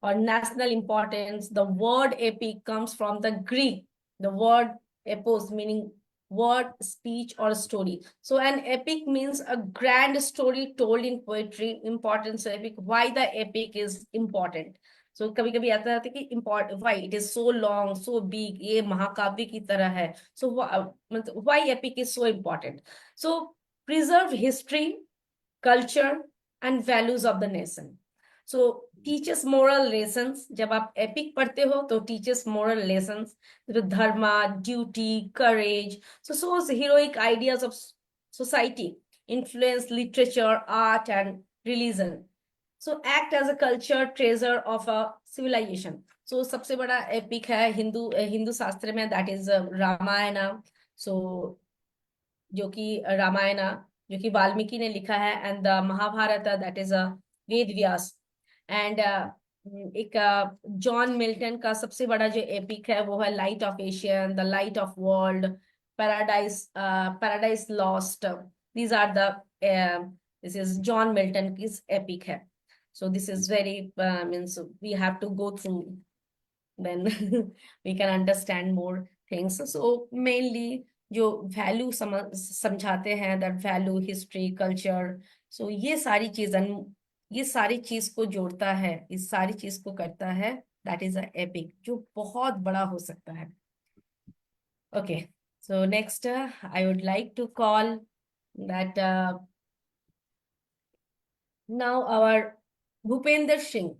or national importance. The word epic comes from the Greek, the word epos meaning word, speech, or story. So an epic means a grand story told in poetry. Importance of epic, why the epic is important. So कभी कभी आता है कि important, why it is so long, so big, ये महाकाव्य की तरह है. So why epic is so important. So preserve history, culture, and values of the nation. So teaches moral lessons. जब आप एपिक पढ़ते हो तो teaches moral lessons, dharma, duty, courage. So shows heroic ideas of society, influence literature, art, and religion. So act as a culture treasure of a civilization. So सबसे बड़ा epic है हिंदू शास्त्र में, that is रामायण. So जो कि रामायण जो कि वाल्मीकि ने लिखा है, and the Mahabharata that is a Ved Vyas. And एक जॉन मिल्टन का सबसे बड़ा जो एपिक है वो है light of Asian, the light of world, paradise lost. These are the this is John Milton की एपिक है. So this is very means we have to go through, then we can understand more things. So mainly जो value समझाते हैं, that value, history, culture. सो ये सारी चीज को जोड़ता है, इस सारी चीज को करता है. दैट इज अ एपिक जो बहुत बड़ा हो सकता है. Okay, so next I would like to call that now our Bhupendra Singh.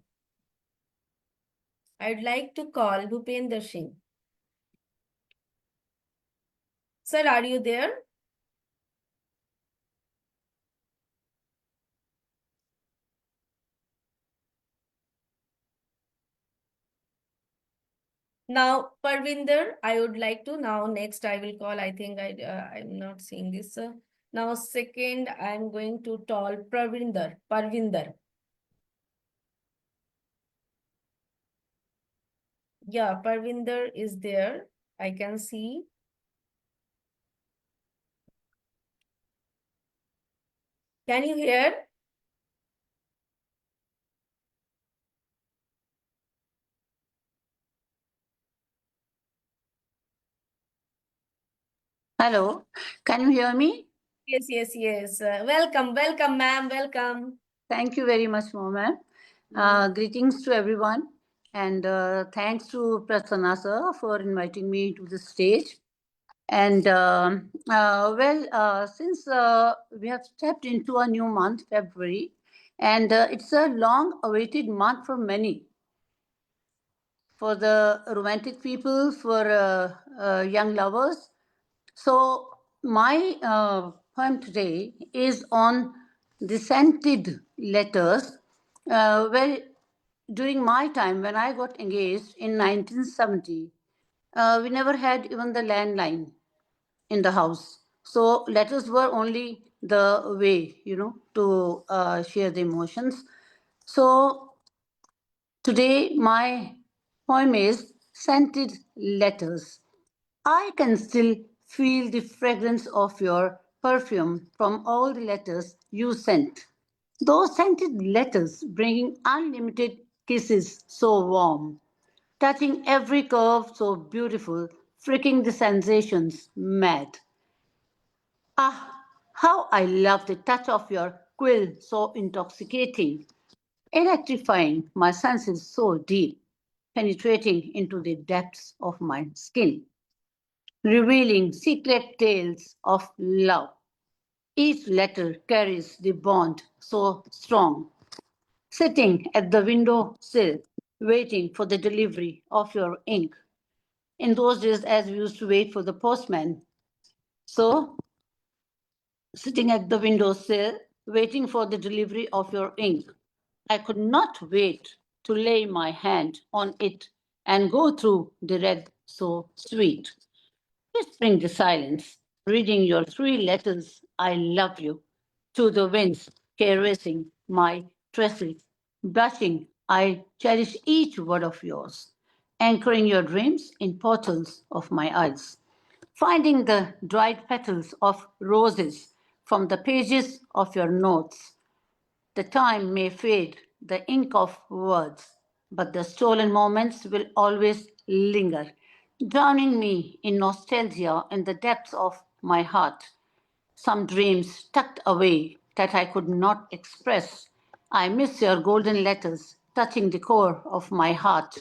I would like to call Bhupender Singh. Sir, are you there? Now, Parvinder, I would like to now next I will call. I think I'm not seeing this. Now, second, I'm going to call Parvinder. Yeah, Parvinder is there. I can see. Can you hear? Hello, can you hear me? Yes. Welcome, ma'am. Welcome. Thank you very much, ma'am. Greetings to everyone, and thanks to Prasanna sir for inviting me to the stage. And since we have stepped into a new month, February, and it's a long-awaited month for many. For the romantic people, for young lovers. So my poem today is on the scented letters. Well, during my time when I got engaged in 1970, we never had even the landline in the house. So letters were only the way, to share the emotions. So today my poem is Scented Letters. I can still feel the fragrance of your perfume from all the letters you sent. Those scented letters bringing unlimited kisses so warm, touching every curve so beautiful, freaking the sensations mad. Ah, how I love the touch of your quill, so intoxicating, electrifying my senses so deep, penetrating into the depths of my skin, revealing secret tales of love. Each letter carries the bond so strong. Sitting at the window sill, waiting for the delivery of your ink. In those days, as we used to wait for the postman. So, sitting at the window sill, waiting for the delivery of your ink. I could not wait to lay my hand on it and go through the red so sweet. Whispering the silence, reading your three letters, I love you, to the winds, caressing my tresses, blushing, I cherish each word of yours, anchoring your dreams in portals of my eyes, finding the dried petals of roses from the pages of your notes. The time may fade, the ink of words, but the stolen moments will always linger, drowning me in nostalgia in the depths of my heart. Some dreams tucked away that I could not express. I miss your golden letters touching the core of my heart.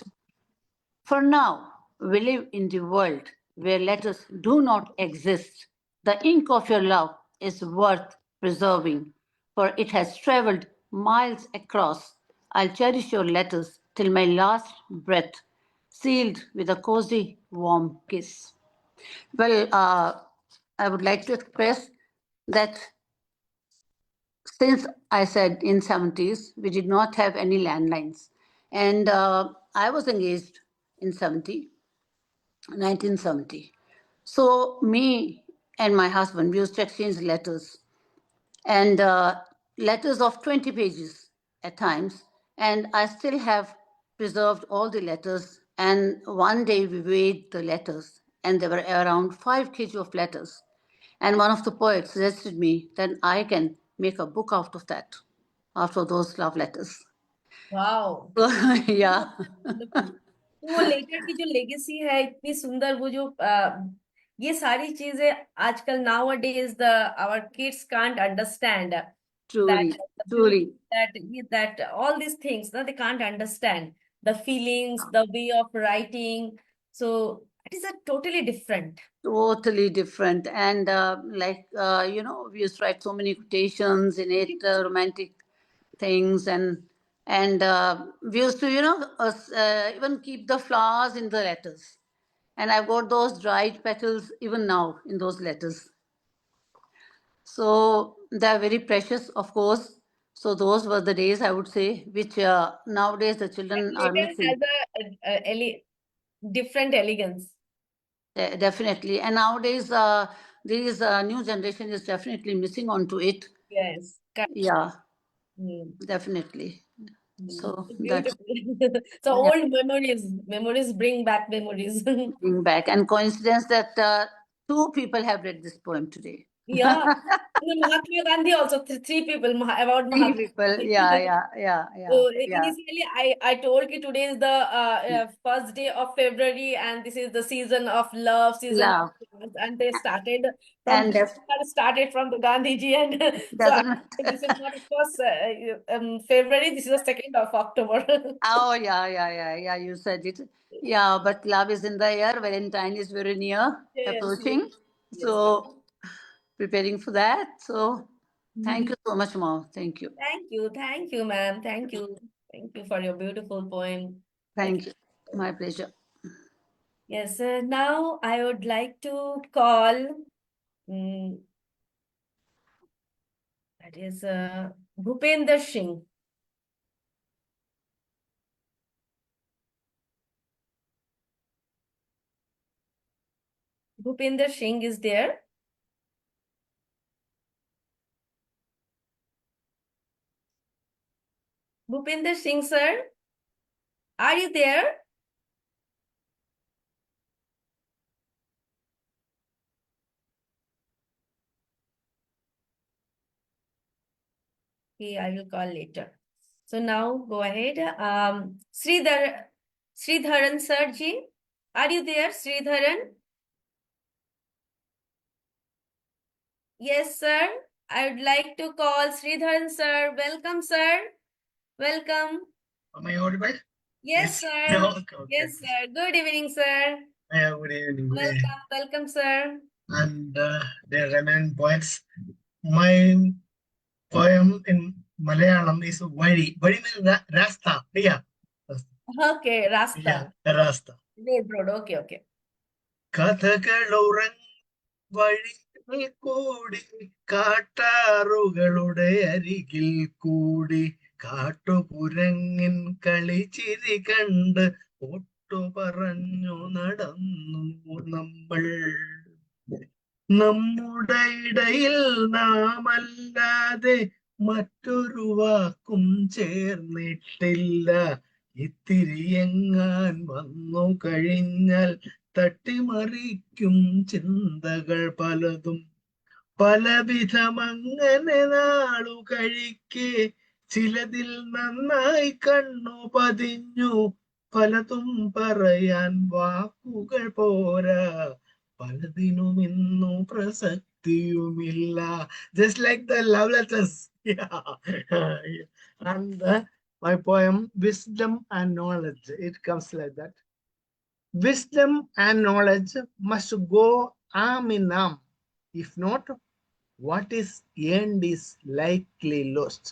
For now, we live in the world where letters do not exist. The ink of your love is worth preserving, for it has traveled miles across. I'll cherish your letters till my last breath, sealed with a cozy, warm kiss. Well, I would like to express that since I said in 70s, we did not have any landlines. And I was engaged in 1970. So me and my husband, we used to exchange letters and letters of 20 pages at times. And I still have preserved all the letters. And one day we weighed the letters and there were around 5 kg of letters. And one of the poets suggested me that I can make a book out of that, after those love letters. Wow. So, yeah. Wonderful. तो वो letter की जो legacy है इतनी सुंदर वो जो ये सारी चीजें आजकल nowadays the our kids can't understand that Truly, the truly. beauty that all these things no, they can't understand the feelings, the way of writing. So it is a totally different. Totally different. And we used to write so many quotations in it, romantic things, and we used to, even keep the flowers in the letters. And I've got those dried petals even now in those letters. So they're very precious, of course. So those were the days, I would say, which nowadays the children are Letter missing. has a different elegance. Definitely. And nowadays, this new generation is definitely missing onto it. Yes. Yeah, Mm. definitely. So that's Beautiful. So yeah, old memories bring back memories. bring back. And coincidence that two people have read this poem today. Yeah. Even Mahatma Gandhi also, three people about Three Mahatma people. Gandhi. Yeah. So initially, I told you today is the first day of February, and this is the season of love, season of Love. flowers, and they started from And started from the Gandhiji, and so doesn't matter. this is not first February. This is the 2nd of October. Oh, yeah. You said it. Yeah, but love is in the air. Valentine is very near, Yes, approaching. yes. So preparing for that. So thank you so much, Mao. Thank you. Thank you, ma'am. Thank you for your beautiful poem. Thank you. My pleasure. Yes, now I would like to call, mm, that is Bhupender Singh. Bhupender Singh is there. Bhupender Singh, sir, are you there? Okay, I will call later. So now go ahead. Sridharan sir ji, are you there, Sridharan? Yes, sir. I would like to call Sridharan sir. Welcome, sir. Welcome. Am I audible? Yes, Yes. sir. Okay, okay. Yes, sir. Good evening, sir. Yeah, good evening. Good evening. Welcome, sir. And the remaining points. My poem in Malayalam is Vadi. Vadi means Rasta. Yeah. Okay, Rasta. Yeah, Rasta. Very broad. Okay, okay. കഥകളുറങ്ങ വഴികൾ കൂടി കാട്ടാറുകളുടെ അരികിൽ കൂടി കാട്ടുകുരങ്ങിൻ കളിച്ചിരി കണ്ട് ഒട്ടു പറഞ്ഞു നടന്നു നമ്മൾ നമ്മുടെ ഇടയിൽ നാമല്ലാതെ മറ്റൊരു വാക്കും ചേർന്നിട്ടില്ല ഇത്തിരി എങ്ങാൻ വന്നു കഴിഞ്ഞാൽ തട്ടിമറിക്കും ചിന്തകൾ പലതും പലവിധമങ്ങനെ നാളു കഴിക്കെ ചിലതിൽ നന്നായി കണ്ണു പതിഞ്ഞു പലതും പറയാൻ വാക്കുകൾ പോരാ പലതിനും ഇന്നു പ്രസക്തിയുമില്ല. Just like the love letters. Yeah. And my poem, Wisdom and Knowledge, it comes like that. Wisdom and knowledge must go arm in arm. If not, what is earned is likely lost.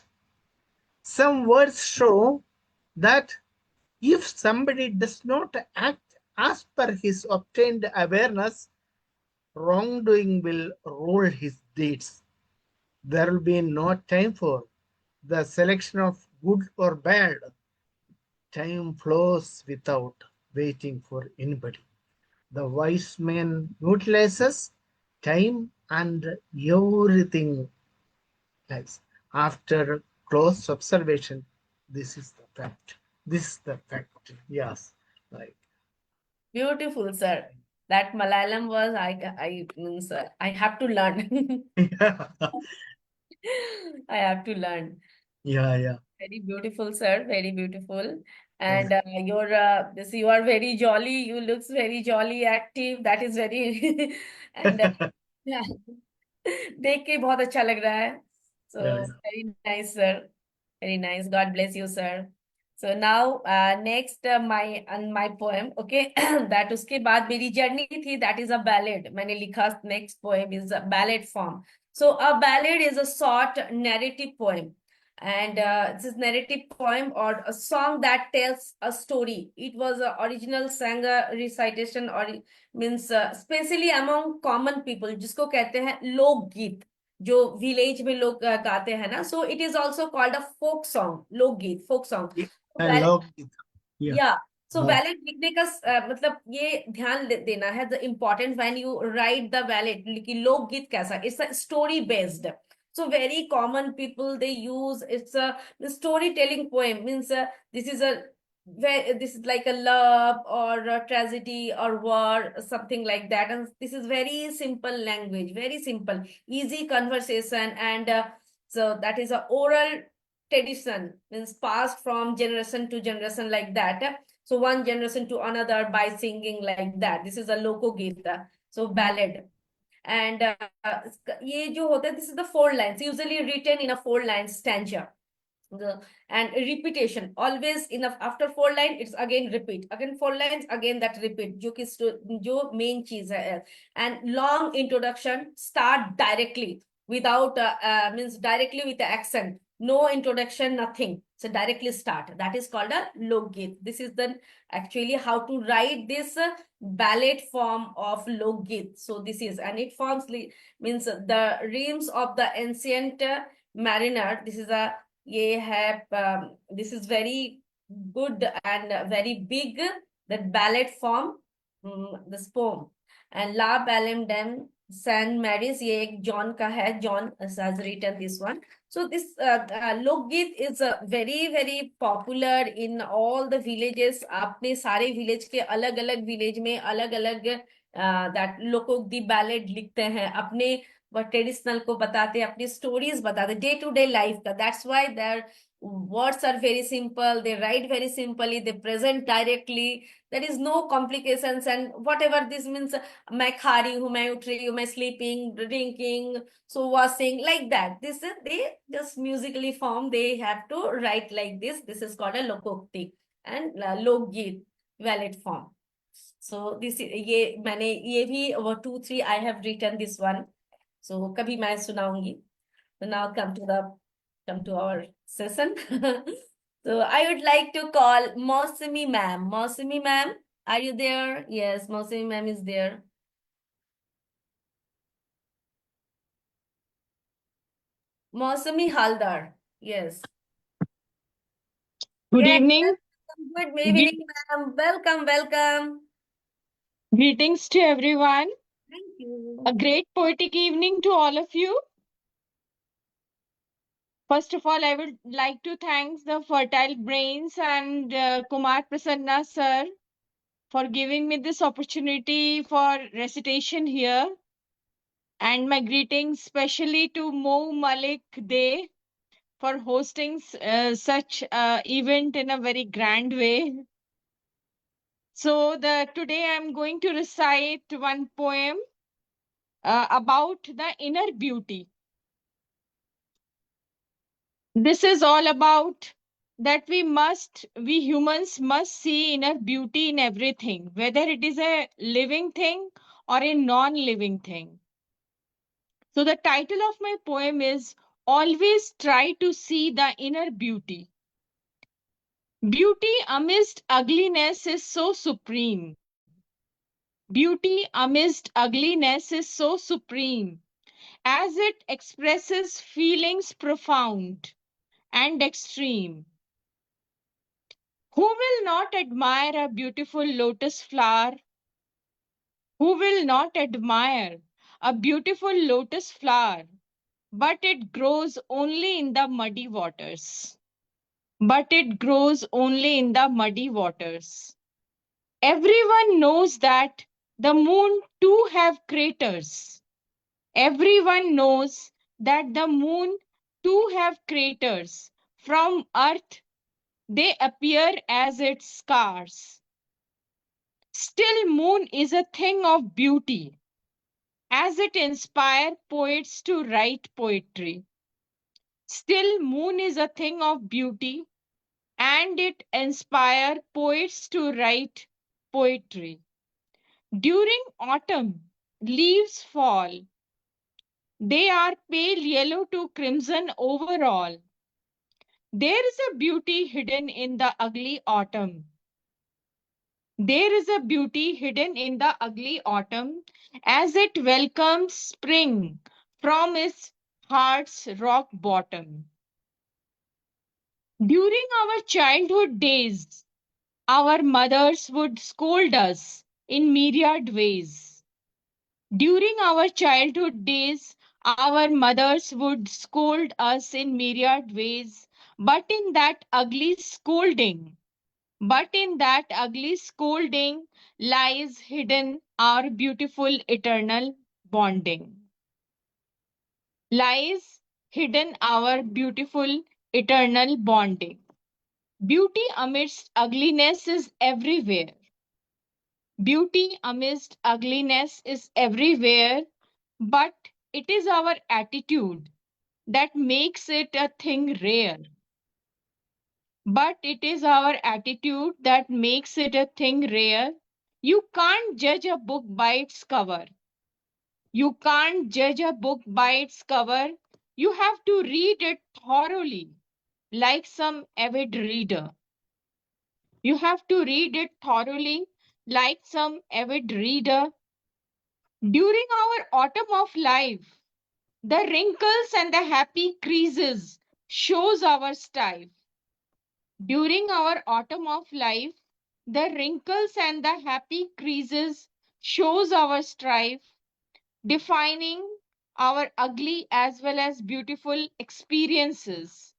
Some words show that if somebody does not act as per his obtained awareness, wrongdoing will rule his deeds. There will be no time for the selection of good or bad. Time flows without waiting for anybody. The wise man utilizes time and everything else. After close observation, this is the fact. This is the fact. Yes. Like. Beautiful, sir. That Malayalam was means I have to learn. I have to learn. Yeah. Very beautiful, sir. Very beautiful. And you are very jolly. You looks very jolly, active. That is very and yeah. देख के बहुत अच्छा लग रहा है. So very nice, sir. Very nice. God bless you, sir. So now next my poem. Okay, that उसके बाद मेरी journey थी. That is a ballad. मैंने लिखा next poem is a ballad form. So a ballad is a short narrative poem. And this is narrative poem or a song that tells a story. It was a original singer recitation or means especially among common people, जिसको कहते हैं लोकगीत, जो village में लोग गाते हैं ना. So it is also called a folk song, लोकगीत, folk song. Yeah. So ballad लिखने का मतलब ये ध्यान देना है, the important when you write the ballad कि लोकगीत कैसा, it's a story based. So very common people they use, it's a storytelling poem, means this is like a love or a tragedy or war, something like that. And this is very simple language, very simple, easy conversation. And so that is a oral tradition, means passed from generation to generation like that. So one generation to another by singing like that. This is a loko gita, so ballad. And ये जो होता है, this is the 4 lines, usually written in a 4 lines stanza. And repetition always enough, after 4 lines it's again repeat, again 4 lines, again that repeat, जो main चीज है. And long introduction, start directly without means directly with the accent, no introduction, nothing, so directly start. That is called a lokgit. This is the actually how to write this ballad form of lokgit. So this is, and it forms means the reams of the ancient mariner. This is a this is very good and very big, that ballad form, this poem. And La Ballem dem Saint Mary's, ये एक John का है, John has written this one. So this lokgit is very very popular in all the villages. आपने सारे village के अलग अलग village में अलग अलग that लोकोक्ति ballad लिखते हैं. अपने वो ट्रेडिशनल को बताते, अपनी स्टोरीज बताते, डे टू डे लाइफ का. That's why their words are very simple, they write very simply, they present directly, there is no complications. And whatever this means, मैं खा रही हूँ, मैं उठ रही हूँ, मैं sleeping, drinking, so washing, like that, this is, they just musically form, they have to write like this. This is called a lokokti and lokgit valid form. So this ये मैंने ये भी वो 2-3 I have written this one, so कभी मैं सुनाऊंगी. So now come to our session. So I would like to call Mausami ma'am. Mausami ma'am, are you there? Yes, Mausami ma'am is there. Mausami Halder. Yes. Good Yes, evening. good evening, ma'am. Welcome, welcome. Greetings to everyone. Thank you. A great poetic evening to all of you. First of all, I would like to thank the Fertile Brains and Kumar Prasanna sir for giving me this opportunity for recitation here. And my greetings especially to Mou Mallick Dey for hosting such event in a very grand way. So today I'm going to recite one poem about the inner beauty. This is all about that we humans must see inner beauty in everything, whether it is a living thing or a non-living thing. So the title of my poem is Always Try to See the Inner Beauty. Beauty amidst ugliness is so supreme. Beauty amidst ugliness is so supreme, as it expresses feelings profound and extreme. Who will not admire a beautiful lotus flower? Who will not admire a beautiful lotus flower? But it grows only in the muddy waters. But it grows only in the muddy waters. Everyone knows that the moon too have craters. Everyone knows that the moon too have craters. From earth, they appear as its scars. Still, moon is a thing of beauty, as it inspires poets to write poetry. Still, moon is a thing of beauty, and it inspires poets to write poetry. During autumn, leaves fall. They are pale yellow to crimson overall. There is a beauty hidden in the ugly autumn. There is a beauty hidden in the ugly autumn, as it welcomes spring from its heart's rock bottom. During our childhood days, our mothers would scold us in myriad ways. During our childhood days, our mothers would scold us in myriad ways, but in that ugly scolding, lies hidden our beautiful eternal bonding. Lies hidden our beautiful eternal bonding. Beauty amidst ugliness is everywhere. Beauty amidst ugliness is everywhere, but it is our attitude that makes it a thing rare. But it is our attitude that makes it a thing rare. You can't judge a book by its cover. You can't judge a book by its cover. You have to read it thoroughly, like some avid reader. You have to read it thoroughly, like some avid reader. During our autumn of life, the wrinkles and the happy creases shows our style. During our autumn of life, the wrinkles and the happy creases shows our strife, defining our ugly as well as beautiful experiences.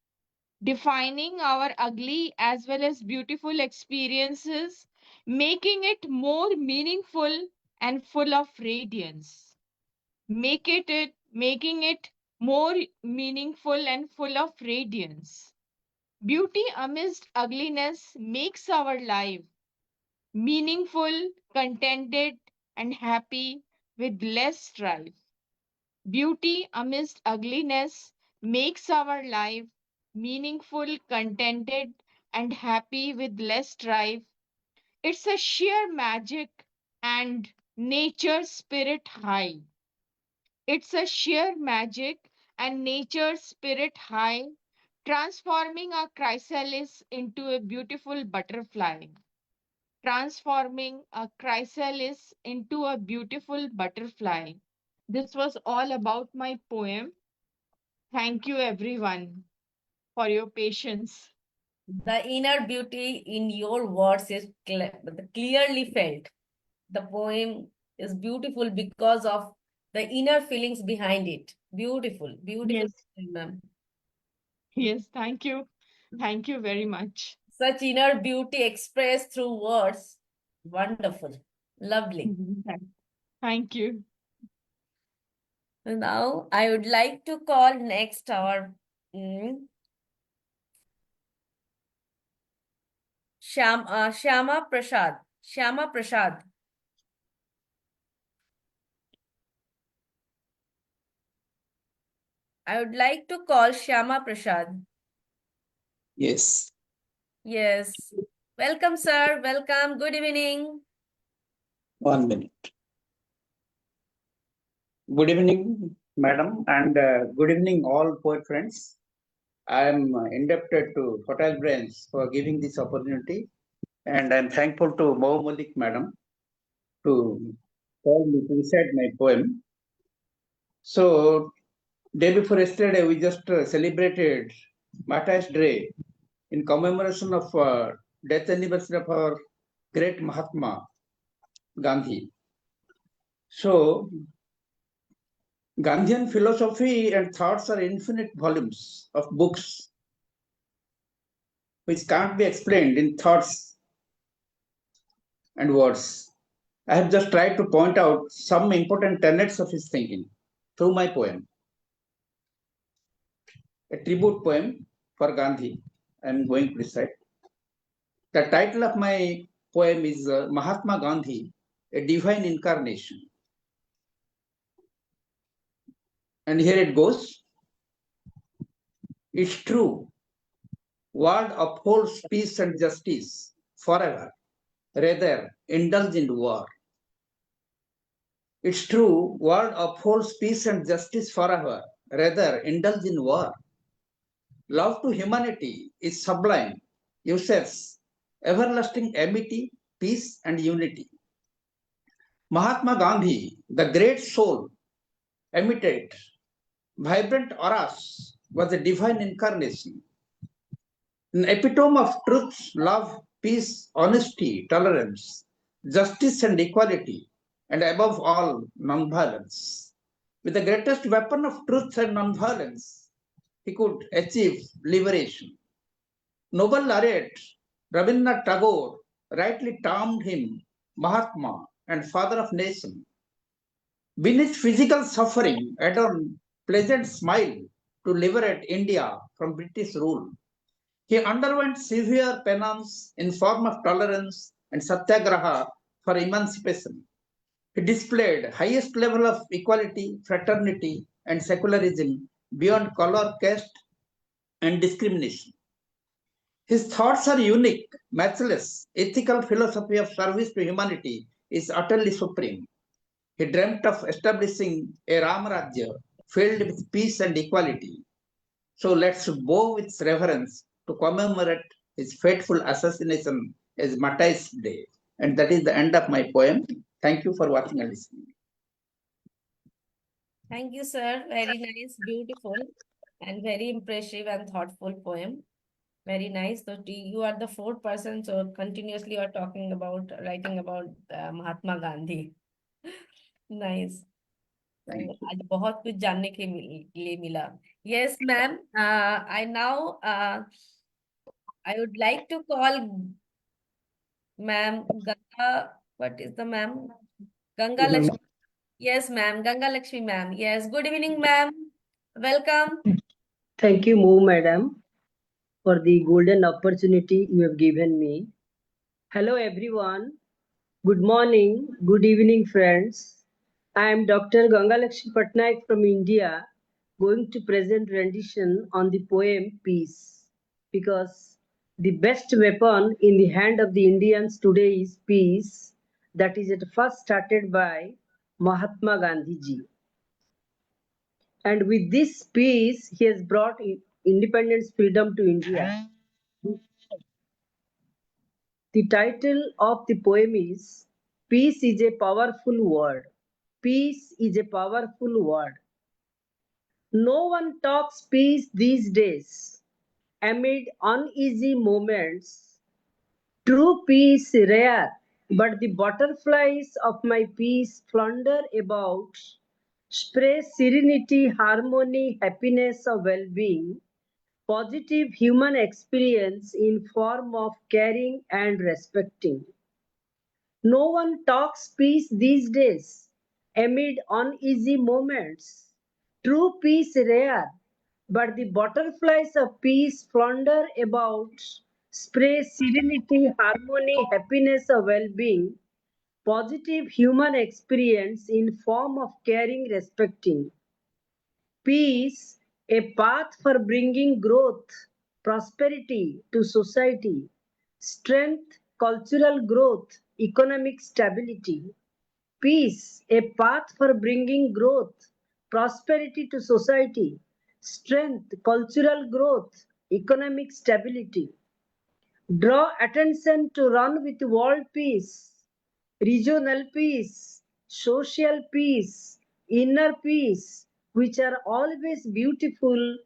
Defining our ugly as well as beautiful experiences, making it more meaningful and full of radiance. Making it making it more meaningful and full of radiance. Beauty amidst ugliness makes our life meaningful, contented, and happy with less strife. Beauty amidst ugliness makes our life meaningful, contented, and happy with less strife. It's a sheer magic and nature spirit high. It's a sheer magic and nature spirit high, transforming a chrysalis into a beautiful butterfly. Transforming a chrysalis into a beautiful butterfly. This was all about my poem. Thank you, everyone, for your patience. The inner beauty in your words is clearly felt. The poem is beautiful because of the inner feelings behind it. Beautiful, beautiful, Yes, ma'am. yes, thank you. Thank you very much. Such inner beauty expressed through words. Wonderful, lovely. Thank you. Now, I would like to call next our Shyama Prasad. Shyama Prasad. I would like to call Shyama Prasad. Yes. Yes. Welcome, sir. Welcome. Good evening. 1 minute. Good evening, madam, and good evening, all poet friends. I am indebted to Fertile Brains for giving this opportunity, and I am thankful to Mou Mallick madam to call me to recite my poem. So, day before yesterday, we just celebrated Martyrs' Day in commemoration of death anniversary of our great Mahatma Gandhi. So, Gandhian philosophy and thoughts are infinite volumes of books which can't be explained in thoughts and words. I have just tried to point out some important tenets of his thinking through my poem. A tribute poem for Gandhi. I am going to recite. The title of my poem is Mahatma Gandhi, a Divine Incarnation. And here it goes. It's true. World upholds peace and justice forever. Rather, indulge in war. It's true, world upholds peace and justice forever. Rather, indulge in war. Love to humanity is sublime, uses everlasting amity, peace, and unity. Mahatma Gandhi, the great soul, emitted vibrant auras, was a divine incarnation. An epitome of truth, love, peace, honesty, tolerance, justice, and equality, and above all, nonviolence. With the greatest weapon of truth and nonviolence, he could achieve liberation. Noble laureate Rabindranath Tagore rightly termed him Mahatma and father of nation. Beneath physical suffering, adorned pleasant smile to liberate India from British rule. He underwent severe penance in form of tolerance and satyagraha for emancipation. He displayed highest level of equality, fraternity, and secularism beyond color, caste, and discrimination. His thoughts are unique, matchless. Ethical philosophy of service to humanity is utterly supreme. He dreamt of establishing a Ramarajya filled with peace and equality. So let's bow with reverence to commemorate his fateful assassination as Martyrs' Day. And that is the end of my poem. Thank you for watching and listening. Thank you, sir. Very nice, beautiful, and very impressive and thoughtful poem. Very nice. So you are the fourth person, so continuously you are talking about, writing about Mahatma Gandhi. Nice. तो आज बहुत कुछ जानने के लिए मिला. Yes, ma'am. I now I would like to call ma'am Ganga. What is the ma'am? Gangalaxmi. Yes, ma'am. Gangalaxmi ma'am. Yes. Good evening, ma'am. Welcome. Thank you, Mou Madam, for the golden opportunity you have given me. Hello, everyone. Good morning. Good evening, friends. I am Dr. Gangalaxmi Patnaik from India, going to present rendition on the poem Peace. Because the best weapon in the hand of the Indians today is peace, that is at first started by Mahatma Gandhi ji. And with this peace, he has brought independence, freedom to India. The title of the poem is Peace is a Powerful Word. Peace is a powerful word. No one talks peace these days. Amid uneasy moments, true peace rare, but the butterflies of my peace flutter about, spray serenity, harmony, happiness, or well-being, positive human experience in form of caring and respecting. No one talks peace these days amid uneasy moments. True peace rare, but the butterflies of peace flutter about, spray serenity, harmony, happiness, or well-being, positive human experience in form of caring, respecting. Peace, a path for bringing growth, prosperity to society, strength, cultural growth, economic stability. Peace, a path for bringing growth, prosperity to society, strength, cultural growth, economic stability. Draw attention to run with world peace, regional peace, social peace, inner peace, which are always beautiful,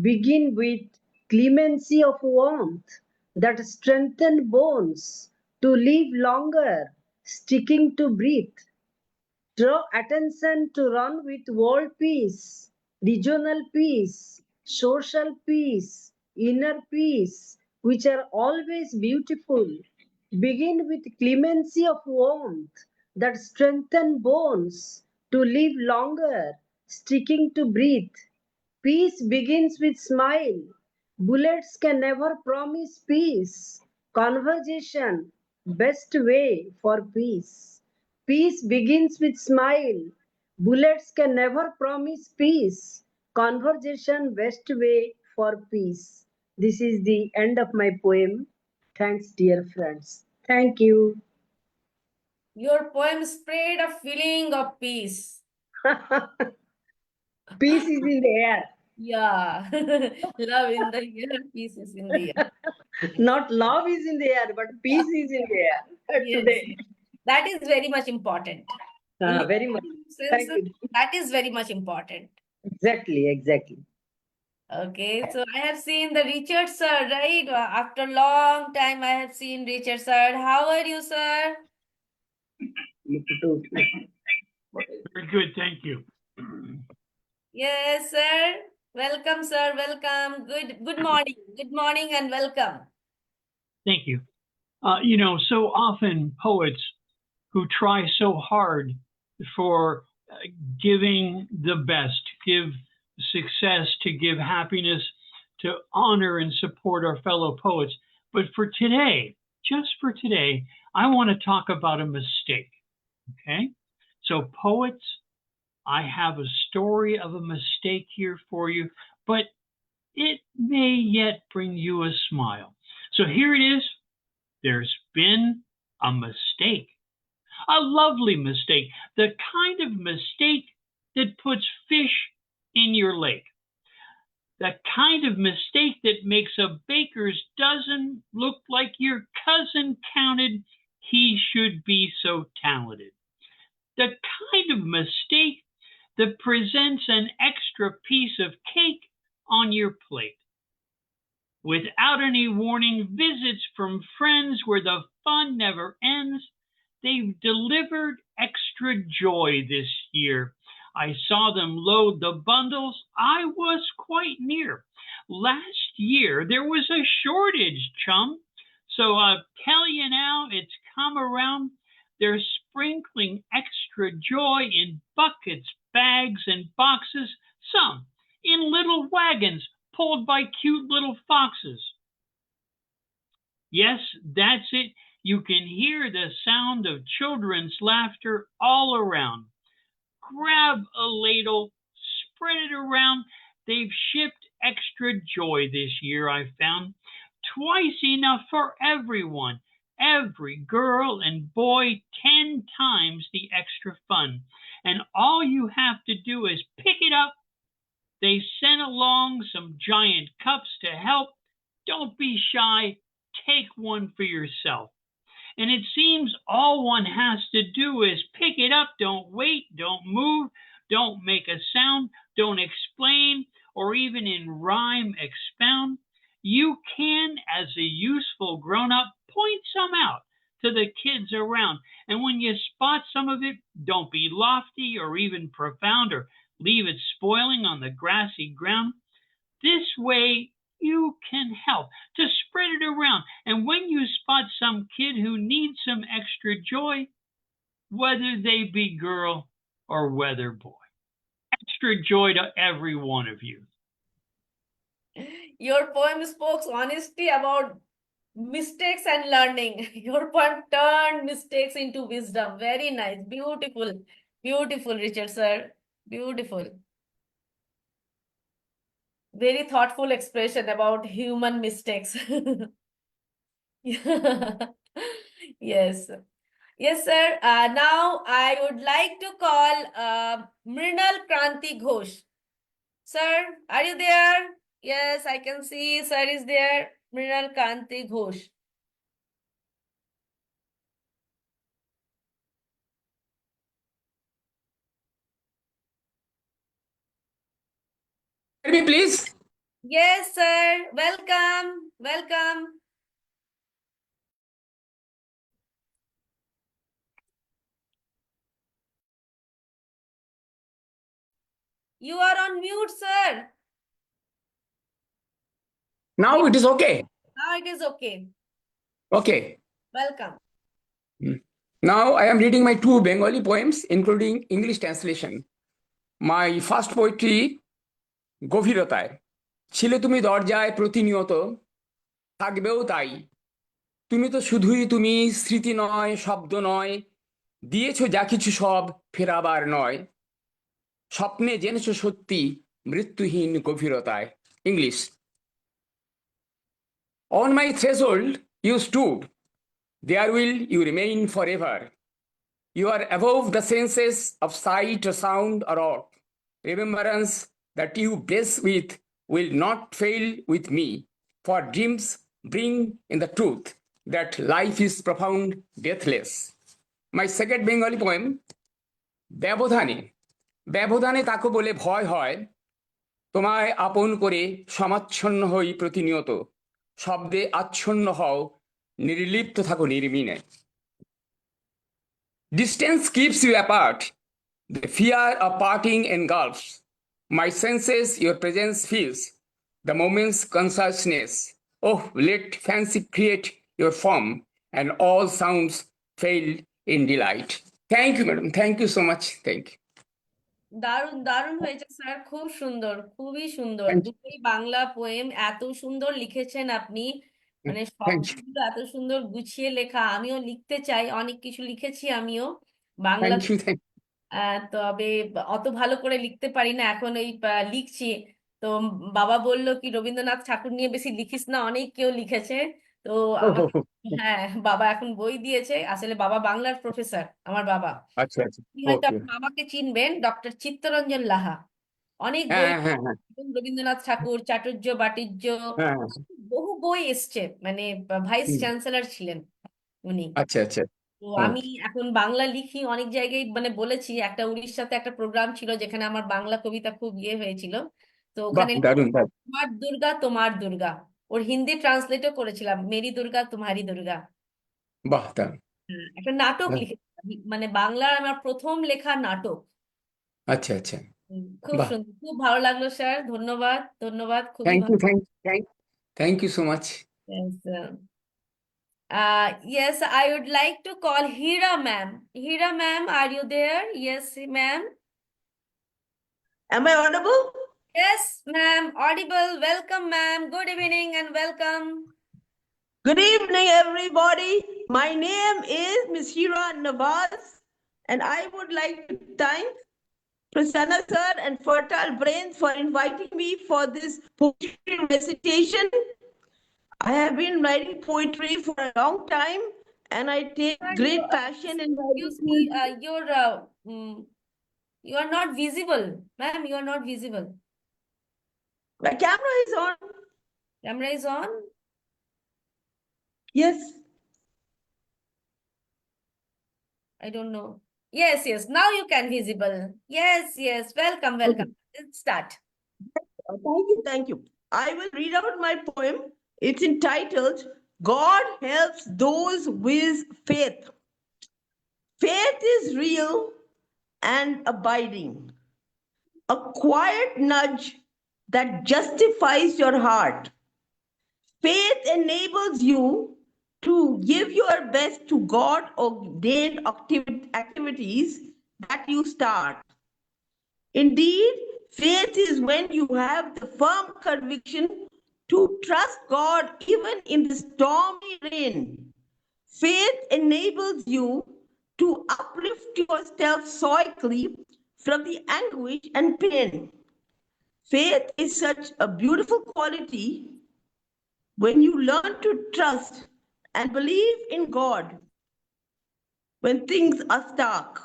begin with clemency of warmth that strengthen bones to live longer, sticking to breath. Draw attention to run with world peace, regional peace, social peace, inner peace, which are always beautiful. Begin with clemency of warmth that strengthen bones to live longer, sticking to breathe. Peace begins with smile. Bullets can never promise peace. Conversation, best way for peace. Peace begins with smile. Bullets can never promise peace. Conversation, best way for peace. This is the end of my poem. Thanks, dear friends. Thank you. Your poem sprayed a feeling of peace. Peace is in the air. Yeah. Love in the air, peace is in the air. Not love is in the air, but peace is in the air Yes, today. that is very much important. In Very much. sense, Thank you. that is very much important. Exactly. Okay, so I have seen the Richard sir, right? After long time, I have seen Richard sir. How are you, sir? Very good, thank you. Yes, sir. Welcome, sir. Welcome. Good morning. Good morning and welcome. Thank you. So often poets who try so hard for giving the best, give success, to give happiness, to honor and support our fellow poets. But for today, just for today, I want to talk about a mistake. Okay? So poets, I have a story of a mistake here for you, but it may yet bring you a smile. So here it is. There's been a mistake, a lovely mistake, the kind of mistake that puts fish in your lake, the kind of mistake that makes a baker's dozen look like your cousin counted he should be so talented, the kind of mistake that presents an extra piece of cake on your plate. Without any warning, visits from friends where the fun never ends. They've delivered extra joy this year. I saw them load the bundles. I was quite near. Last year, there was a shortage, chum. So I'll tell you now, it's come around. They're sprinkling extra joy in buckets, bags, and boxes, some in little wagons pulled by cute little foxes. Yes, that's it. You can hear the sound of children's laughter all around. Grab a ladle, spread it around. They've shipped extra joy this year, I found. Twice enough for everyone. Every girl and boy, 10 times the extra fun. And all you have to do is pick it up. They sent along some giant cups to help. Don't be shy. Take one for yourself. And it seems all one has to do is pick it up. Don't wait, don't move, don't make a sound, don't explain, or even in rhyme expound. You can, as a useful grown-up, point some out to the kids around. And when you spot some of it, don't be lofty or even profound, or leave it spoiling on the grassy ground. This way, you can help to spread it around. And when you spot some kid who needs some extra joy, whether they be girl or whether boy, extra joy to every one of you. Your poem spoke honesty about mistakes and learning. Your poem turned mistakes into wisdom. Very nice. Beautiful. Beautiful, Richard sir. Beautiful. Very thoughtful expression about human mistakes. Yes. Yes, sir. Now I would like to call Mrinal Kranti Ghosh. Sir, are you there? Yes, I can see sir is there. Mrinal Kranti Ghosh. Me, please. Yes, sir. Welcome. Welcome. You are on mute, sir. Now it is okay. Now it is okay. Okay. Welcome. Now I am reading my 2 Bengali poems, including English translation. My first poetry, গভীরতায়। ছিলে তুমি দরজায় প্রতিনিয়ত, থাকবেও তাই। তুমি তো শুধুই তুমি, স্মৃতি নয়, শব্দ নয়, দিয়েছো যা কিছু সব ফেরাবার নয়। স্বপ্নে জেনেছো সত্যি, মৃত্যুহীন গভীরতায়। English. On my threshold you stood, there will you remain forever. You are above the senses of sight or sound or aught. Remembrance that you bless with will not fail with me, for dreams bring in the truth that life is profound, deathless. My second Bengali poem, ব্যবধানে। ব্যবধানে তাকে বলে ভয় হয়, তোমায় আপন করে সমাচ্ছন্ন হই প্রতিনিয়ত। শব্দে আচ্ছন্ন হও, নির্লিপ্ত থাকো নির্বিনে। Distance keeps you apart. The fear of parting engulfs. My senses your presence feels. The moment's consciousness. Oh, let fancy create your form, and all sounds fail in delight. Thank you, madam. Thank you so much. Thank you. দারুণ দারুণ হয়েছে sir, খুব সুন্দর, খুবই সুন্দর। দুটোই Bangla poem, এত সুন্দর লিখেছেন আপনি, মানে শব্দগুলো এত সুন্দর গুছিয়ে লেখা। আমিও লিখতে চাই, অনেক কিছু লিখেছি আমিও বাংলা, তবে অত ভালো করে লিখতে পারি না, এখন এই লিখছি। তো বাবা বলল কি রবীন্দ্রনাথ ঠাকুর নিয়ে বেশি লিখিস না, অনেক কেউ লিখেছে। তো আমাকে, হ্যাঁ, বাবা এখন বই দিয়েছে। আসলে বাবা বাংলার প্রফেসর, আমার বাবা। আচ্ছা আচ্ছা, হয়তো আপনি বাবাকে চিনবেন, ডক্টর চিত্তরঞ্জন লাহা। অনেক বই, রবীন্দ্রনাথ ঠাকুর, চাটুর্য বাটিজ্য, বহু বই এসছে, মানে ভাইস চ্যান্সেলর ছিলেন উনি। আচ্ছা আচ্ছা। তো আমি এখন বাংলা লিখি, অনেক জায়গায় মানে বলেছি, একটা উড়িষ্যাতে একটা প্রোগ্রাম ছিল যেখানে আমার বাংলা কবিতা খুব হয়েছিল। তো ওখানে তোমার দুর্গা তোমার দুর্গা, ওর হিন্দি ট্রান্সলেটও করেছিলাম, মেরি দুর্গা তোমারি দুর্গা। বাহ, একটা নাটক লিখেছিলাম, মানে বাংলার আমার প্রথম লেখা নাটক। আচ্ছা আচ্ছা, খুব সুন্দর, খুব ভালো লাগলো স্যার, ধন্যবাদ ধন্যবাদ, খুবই থ্যাংক ভালো। You, thank you so much. Yes, I would like to call Heera ma'am. Heera ma'am, are you there? Yes, ma'am. Am I audible? Yes, ma'am. Audible. Welcome, ma'am. Good evening and welcome. Good evening, everybody. My name is Ms. Heera Nawaz, and I would like to thank Prasanna sir and Fertile Brains for inviting me for this poetry recitation. I have been writing poetry for a long time, and I take great passion in writing Excuse me, poetry. you are not visible, ma'am. You are not visible. My camera is on. Camera is on. Yes. I don't know. Yes, yes. Now you can visible. Yes, yes. Welcome, welcome. Let's start. Thank you, thank you. I will read out my poem. It's entitled God Helps Those with Faith. Faith is real and abiding, a quiet nudge that justifies your heart. Faith enables you to give your best to God ordained activities that you start. Indeed, faith is when you have the firm conviction to trust God even in the stormy rain. Faith enables you to uplift yourself stoically from the anguish and pain. Faith is such a beautiful quality when you learn to trust and believe in God when things are stark.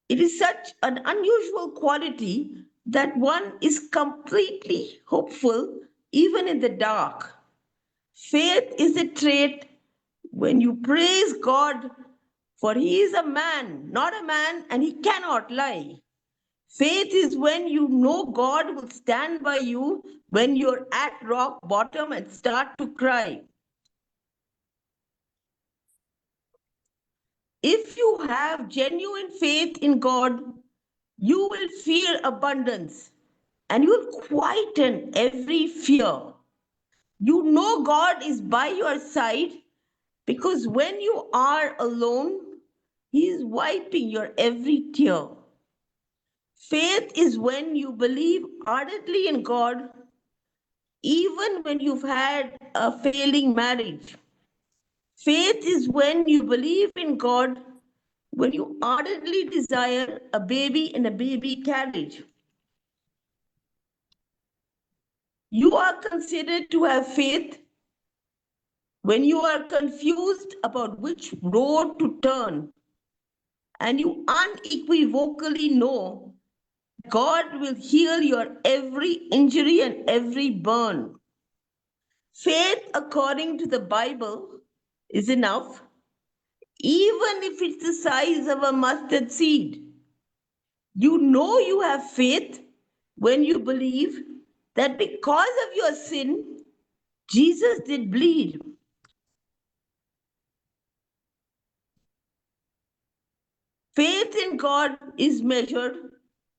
It is such an unusual quality that one is completely hopeful even in the dark. Faith is a trait when you praise God, for he is a man, not a man, and he cannot lie. Faith is when you know God will stand by you when you're at rock bottom and start to cry. If you have genuine faith in God, you will feel abundance and you will quieten every fear. You know God is by your side because when you are alone, he is wiping your every tear. Faith is when you believe ardently in God, even when you've had a failing marriage. Faith is when you believe in God, when you ardently desire a baby in a baby carriage. You are considered to have faith when you are confused about which road to turn, and you unequivocally know God will heal your every injury and every burn. Faith, according to the Bible, is enough, even if it's the size of a mustard seed. You know you have faith when you believe that because of your sin, Jesus did bleed. Faith in God is measured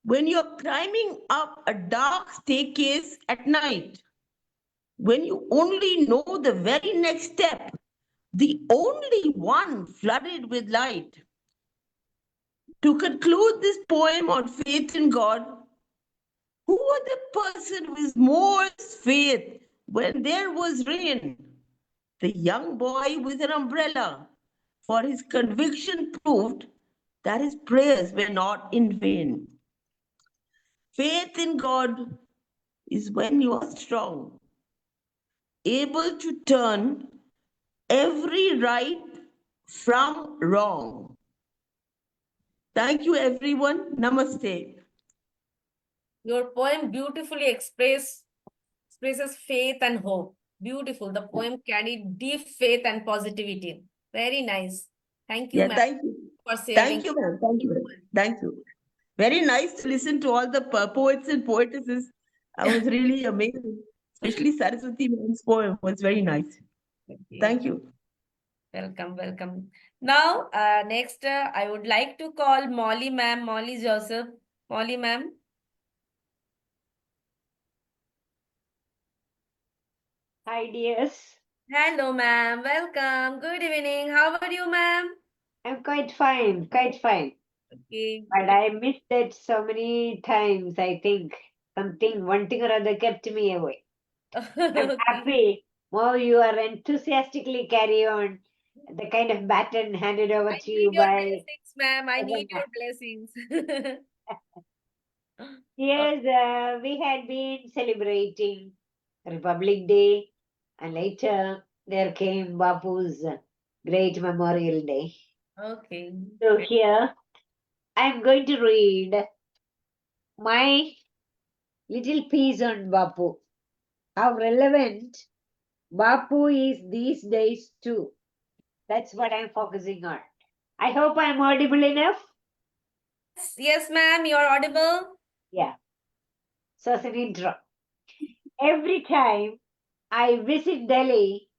when you're climbing up a dark staircase at night, when you only know the very next step, the only one flooded with light. To conclude this poem on faith in God, who was the person with most faith when there was rain? The young boy with an umbrella, for his conviction proved that his prayers were not in vain. Faith in God is when you are strong, able to turn every right from wrong. Thank you, everyone. Namaste. Your poem beautifully expresses faith and hope. Beautiful. The poem carried deep faith and positivity. Very nice. Thank you, Yeah, ma'am, thank you. for sharing. Thank you, ma'am. Thank you. Thank you. Very nice to listen to all the poets and poetesses. I was really amazed, especially Saraswati ma'am's poem was very nice. Thank you. Welcome, welcome. Now, next, I would like to call Molly ma'am, Molly Joseph. Molly ma'am. Hi, dears. Hello, ma'am. Welcome. Good evening. How are you, ma'am? I'm quite fine, quite fine. Okay. But I missed it so many times, I think. Something, one thing or other kept me away. I'm Okay. happy. More you are enthusiastically carry on the kind of baton handed over I to need you your by blessings, ma'am. I need Prasanna. your blessings. Yes, we had been celebrating Republic Day, and later there came Bapu's great Memorial Day. Okay. So here I'm going to read my little piece on Bapu. How relevant Bapu is these days too. That's what I'm focusing on. I hope I'm audible enough. Yes, ma'am. You're audible. Yeah. So as an intro. Every time I visit Delhi,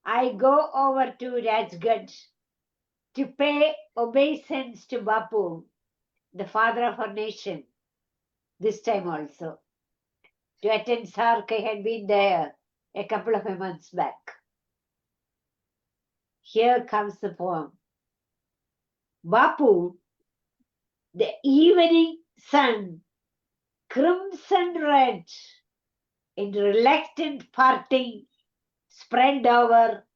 I go over to Rajgarh to pay obeisance to Bapu, the father of our nation. This time also. To attend Sark, I had been there a couple of months back. Here comes the poem. Bapu, the evening sun, crimson red, in reluctant parting, spread over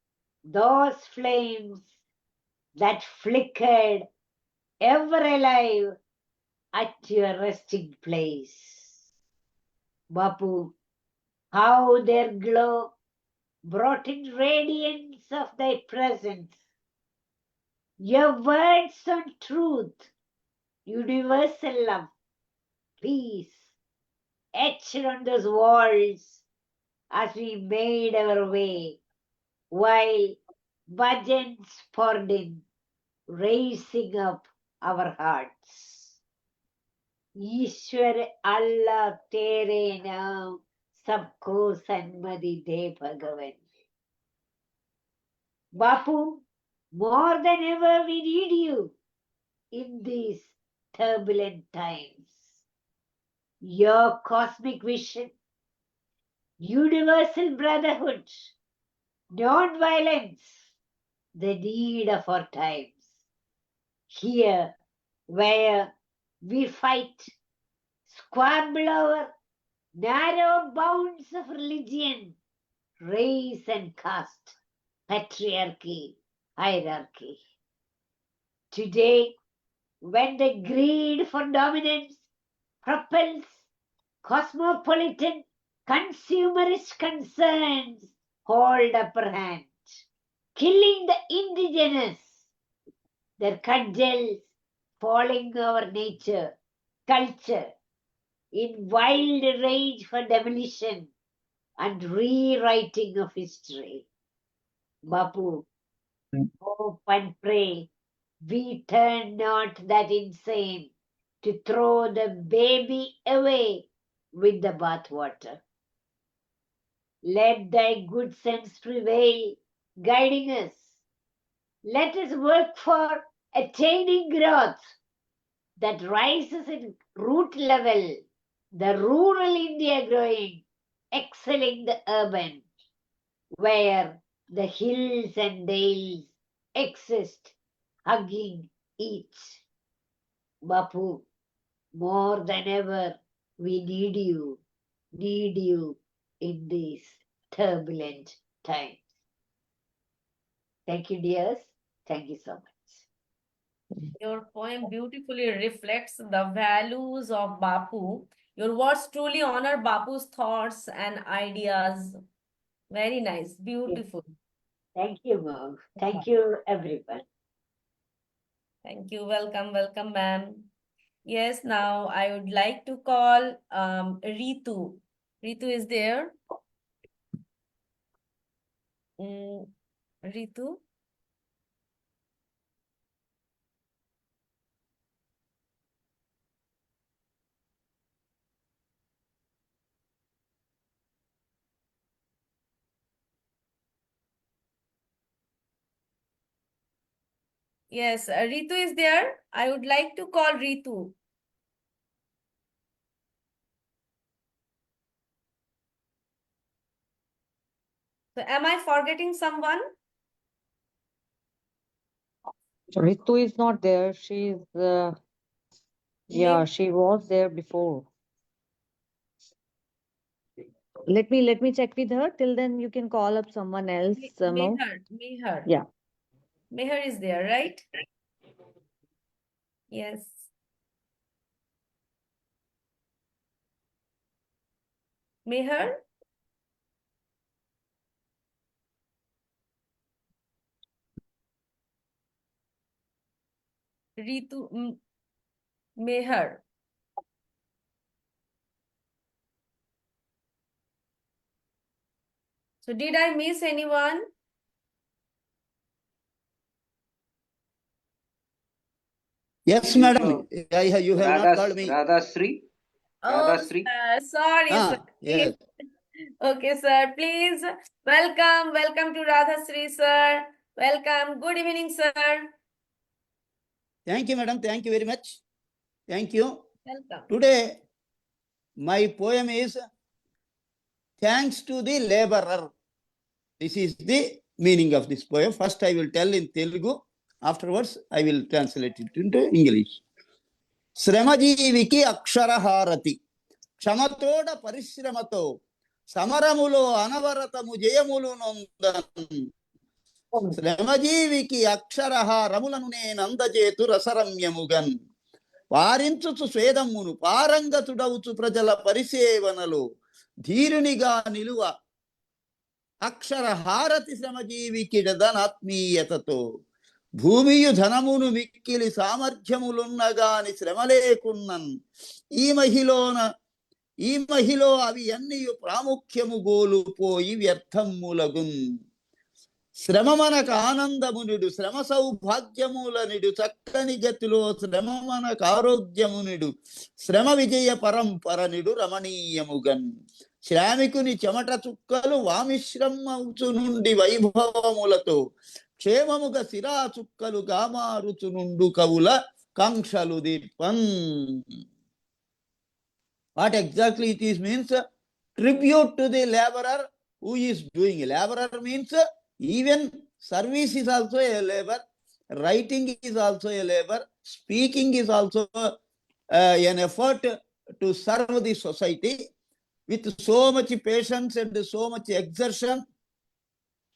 those flames that flickered, ever alive, at your resting place. Bapu, how their glow brought in radiance of thy presence. Your words on truth, universal love, peace, etched on those walls as we made our way, while bhajans poured in, raising up our hearts. ईश्वर अल्लाह तेरे नाम सबको सन्मति दे भगवन. Bapu, more than ever we need you in these turbulent times. Your cosmic vision, universal brotherhood, non-violence, the need of our times. Here, where we fight, squabble over narrow bounds of religion, race and caste, patriarchy, hierarchy. Today, when the greed for dominance propels cosmopolitan consumerist concerns hold upper hand, killing the indigenous, their cudgels falling over nature, culture, in wild rage for demolition and rewriting of history. Bapu, hope and pray we turn not that insane to throw the baby away with the bathwater. Let thy good sense prevail, guiding us. Let us work for attaining growth that rises in root level, the rural India growing, excelling the urban, where the hills and dales exist, hugging each. Bapu, more than ever, we need you in these turbulent times. Thank you, dears. Thank you so much. Your poem beautifully reflects the values of Bapu. Your words truly honor Bapu's thoughts and ideas. Very nice. Beautiful. Thank you, Mom. Thank you, everyone. Thank you. Welcome, welcome, ma'am. Yes, now I would like to call Ritu. Ritu is there. Ritu. Yes, Ritu is there. I would like to call Ritu. So am I forgetting someone? Ritu is not there. She's, yeah, she was there before. Let me check with her. Till then, you can call up someone else, Mo. Meher. Yeah. Meher is there, right? Yes. Meher? Ritu, Meher. So did I miss anyone? Yes, madam. You have not called me. Radha Shri. Oh, sir. Sorry, sir. Yes. Okay, sir. Please welcome. Welcome to Radha Shri, sir. Welcome. Good evening, sir. Thank you, madam. Thank you very much. Thank you. Welcome. Today, my poem is Thanks to the Laborer. This is the meaning of this poem. First, I will tell in Telugu. Afterwards, I will translate it into English. శ్రమజీవికి అక్షరహారతి క్షమతోడ పరిశ్రమతో సమరములో అనవరతము జయములు నొందన్ శ్రమజీవికి అక్షరహారములను నేనందజేతు రసరమ్యముగన్ వారించుచు స్వేదమ్మును పారంగతుడవుచు ప్రజల పరిసేవనలో ధీరునిగా నిలువ అక్షరహారతి శ్రమజీవికిడదనాత్మీయతతో భూమియు ధనమును మిక్కిలి సామర్థ్యములున్నగాని శ్రమ లేకున్నన్ ఈ మహిలో అవి అన్నియు ప్రాముఖ్యము గోలుపోయి వ్యర్థములగున్ శ్రమ మనకు ఆనందమునిడు శ్రమ సౌభాగ్యములనిడు చక్కని గతిలో శ్రమ మనకు ఆరోగ్యమునిడు శ్రమ విజయ పరంపరనిడు రమణీయముగన్ శ్రామికుని చెమట చుక్కలు వామిశ్రమవుచు నుండి వైభవములతో క్షేమముగా సిరా చుక్కలు గామారుచు నుండు కవుల కాంక్షలు Deepan. What exactly it is means? Tribute to the laborer who is doing. Laborer means even service is also a labor, writing is also a labor, speaking is also an effort to serve the society with so much patience and so much exertion.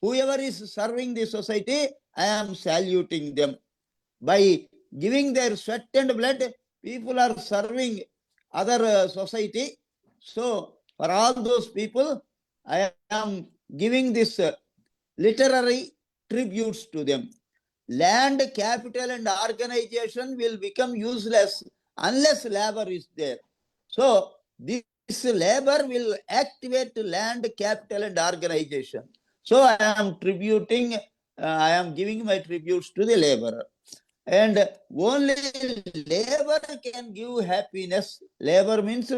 Whoever is serving the society, I am saluting them. By giving their sweat and blood, people are serving other society. So for all those people, I am giving this literary tributes to them. Land, capital and organization will become useless unless labor is there. So this labor will activate land, capital and organization. So I am giving my tributes to the laborer. And only labor can give happiness. Labor means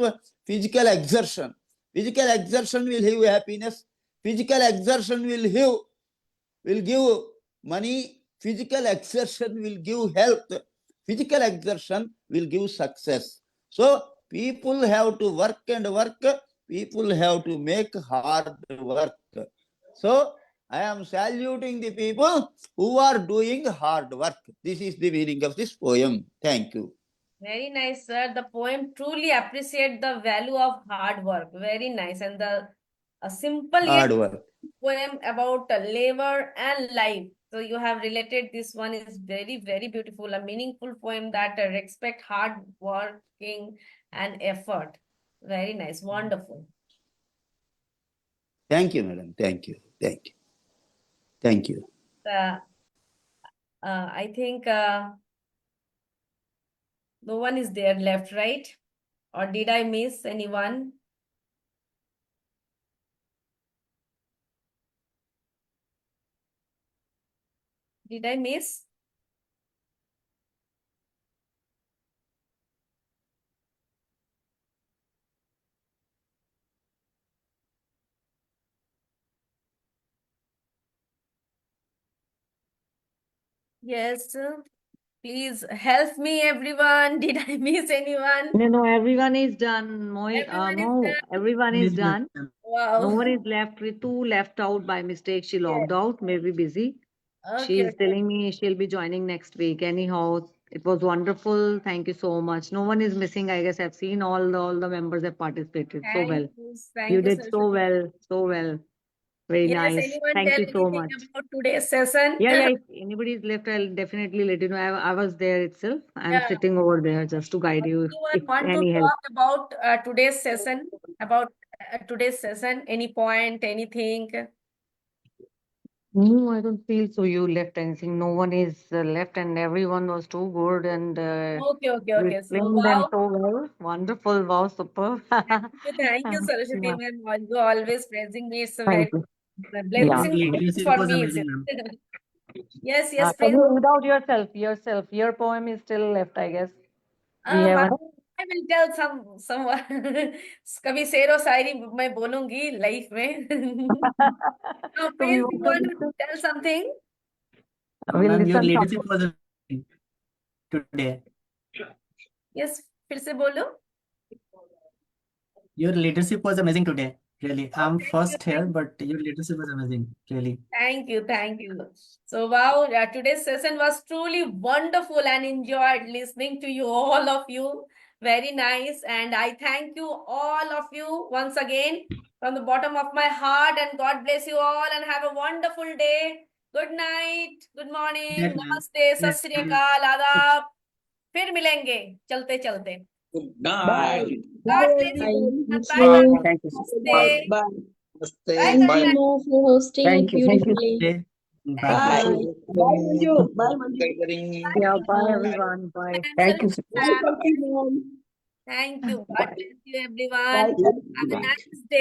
physical exertion. Physical exertion will give happiness. Physical exertion will give money. Physical exertion will give health. Physical exertion will give success. So people have to work and work. People have to make hard work. So I am saluting the people who are doing hard work. This is the meaning of this poem. Thank you. Very nice, sir. The poem truly appreciates the value of hard work. Very nice. And a simple Hard yet work. poem about labor and life. So you have related this one is very, very beautiful. A meaningful poem that respect hard working and effort. Very nice. Wonderful. Thank you, madam. Thank you. Thank you. Thank you. I think no one is there left, right? Or did I miss anyone? Did I miss? Yes. Please help me, everyone. Did I miss anyone? No, everyone is done. Everyone is done. Wow. No one is left. Ritu left out by mistake. She logged out, maybe busy. Okay, She's telling me she'll be joining next week. Anyhow, it was wonderful. Thank you so much. No one is missing. I guess I've seen all the members have participated so well. Thank You you, did so Saraswati. well, so well. Very Yes, nice. anyone Thank tell you so anything much. about today's session? Yeah. If anybody is left, I'll definitely let you know. I was there itself. I'm Yeah. sitting over there just to guide you if Anyone want to any help. talk about today's session? About today's session? Any point? Anything? No, I don't feel so. You left anything. No one is left, and everyone was too good, and Okay. you So explained them wow. so well. Wonderful. Wow, super. Thank you, Saraswati Yeah. ma'am. You always praising me. It's a Thank very you. blessing Your leadership for was me. amazing, ma'am. Yes, Can praise. you read out yourself? Your poem is still left, I guess. We haven't. I will tell someone. कभी शेरो शायरी मैं बोलूंगी life में. Now, So we Prince, you want want to tell something? We'll Ma'am, your listen leadership something. was amazing today. Yes, फिर से बोलो. Your leadership was amazing today. Really, I'm Thank first you. here, but your leadership was amazing. Really. Thank you. So wow, today's session was truly wonderful and enjoyed listening to you, all of you. Very nice. And I thank you, all of you, once again from the bottom of my heart. And God bless you all and have a wonderful day. Good night. Good morning. Namaste. Sat Sri Akal. Adab. फिर मिलेंगे चलते चलते. Good night. God bless you. Thank Bye you. bye. Thank you. Namaste. Bye. Bye Thank bye. you, Mo, for hosting Thank it you. beautifully. Bye. Bye. Bye, Manju. Bye, Manju. Yeah, bye Bye. everyone. Bye. Ma'am, Thank you. Saraswati ma'am. Bye, Mom. Thank you. God Bye. bless you, everyone. Bye. Have a nice day.